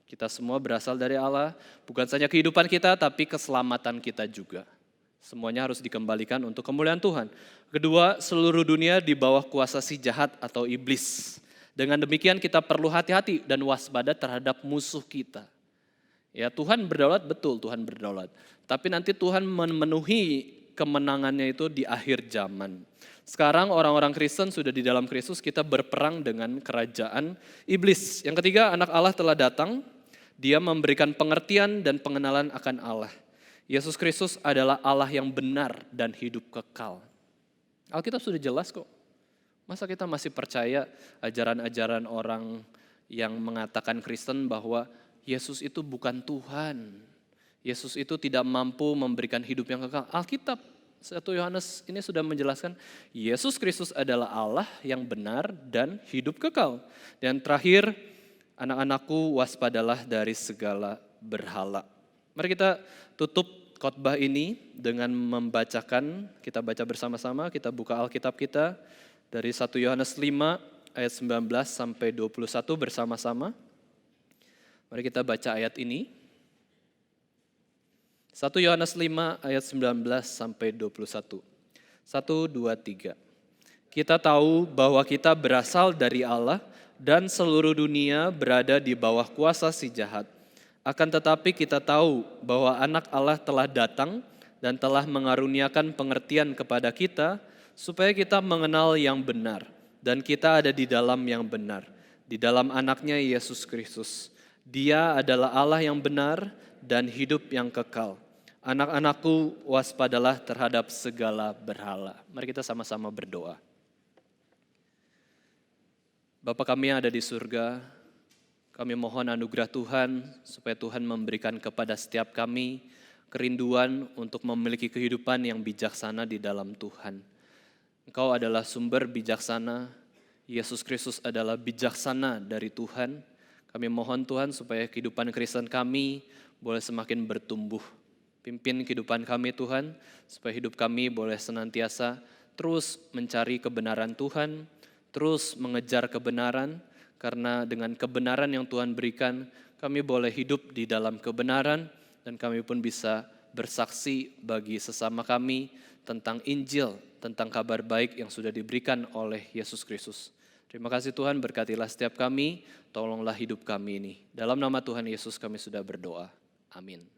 Kita semua berasal dari Allah, bukan saja kehidupan kita, tapi keselamatan kita juga. Semuanya harus dikembalikan untuk kemuliaan Tuhan. Kedua, seluruh dunia di bawah kuasa si jahat atau iblis. Dengan demikian kita perlu hati-hati dan waspada terhadap musuh kita. Ya Tuhan berdaulat, betul Tuhan berdaulat. Tapi nanti Tuhan memenuhi kemenangannya itu di akhir zaman. Sekarang orang-orang Kristen sudah di dalam Kristus, kita berperang dengan kerajaan iblis. Yang ketiga, anak Allah telah datang, dia memberikan pengertian dan pengenalan akan Allah. Yesus Kristus adalah Allah yang benar dan hidup kekal. Alkitab sudah jelas kok. Masa kita masih percaya ajaran-ajaran orang yang mengatakan Kristen bahwa Yesus itu bukan Tuhan. Yesus itu tidak mampu memberikan hidup yang kekal. Alkitab 1 Yohanes ini sudah menjelaskan Yesus Kristus adalah Allah yang benar dan hidup kekal. Dan terakhir, anak-anakku waspadalah dari segala berhala. Mari kita tutup khotbah ini dengan membacakan, kita baca bersama-sama, kita buka Alkitab kita dari 1 Yohanes 5 ayat 19 sampai 21 bersama-sama. Mari kita baca ayat ini. 1 Yohanes 5 ayat 19 sampai 21. 1, 2, 3. Kita tahu bahwa kita berasal dari Allah dan seluruh dunia berada di bawah kuasa si jahat. Akan tetapi kita tahu bahwa anak Allah telah datang dan telah mengaruniakan pengertian kepada kita supaya kita mengenal yang benar dan kita ada di dalam yang benar, di dalam anaknya Yesus Kristus. Dia adalah Allah yang benar dan hidup yang kekal. Anak-anakku, waspadalah terhadap segala berhala. Mari kita sama-sama berdoa. Bapa kami yang ada di surga, kami mohon anugerah Tuhan supaya Tuhan memberikan kepada setiap kami kerinduan untuk memiliki kehidupan yang bijaksana di dalam Tuhan. Engkau adalah sumber bijaksana, Yesus Kristus adalah bijaksana dari Tuhan. Kami mohon Tuhan supaya kehidupan Kristen kami boleh semakin bertumbuh. Pimpin kehidupan kami Tuhan, supaya hidup kami boleh senantiasa terus mencari kebenaran Tuhan, terus mengejar kebenaran, karena dengan kebenaran yang Tuhan berikan, kami boleh hidup di dalam kebenaran, dan kami pun bisa bersaksi bagi sesama kami tentang Injil, tentang kabar baik yang sudah diberikan oleh Yesus Kristus. Terima kasih Tuhan, berkatilah setiap kami, tolonglah hidup kami ini. Dalam nama Tuhan Yesus kami sudah berdoa. Amin.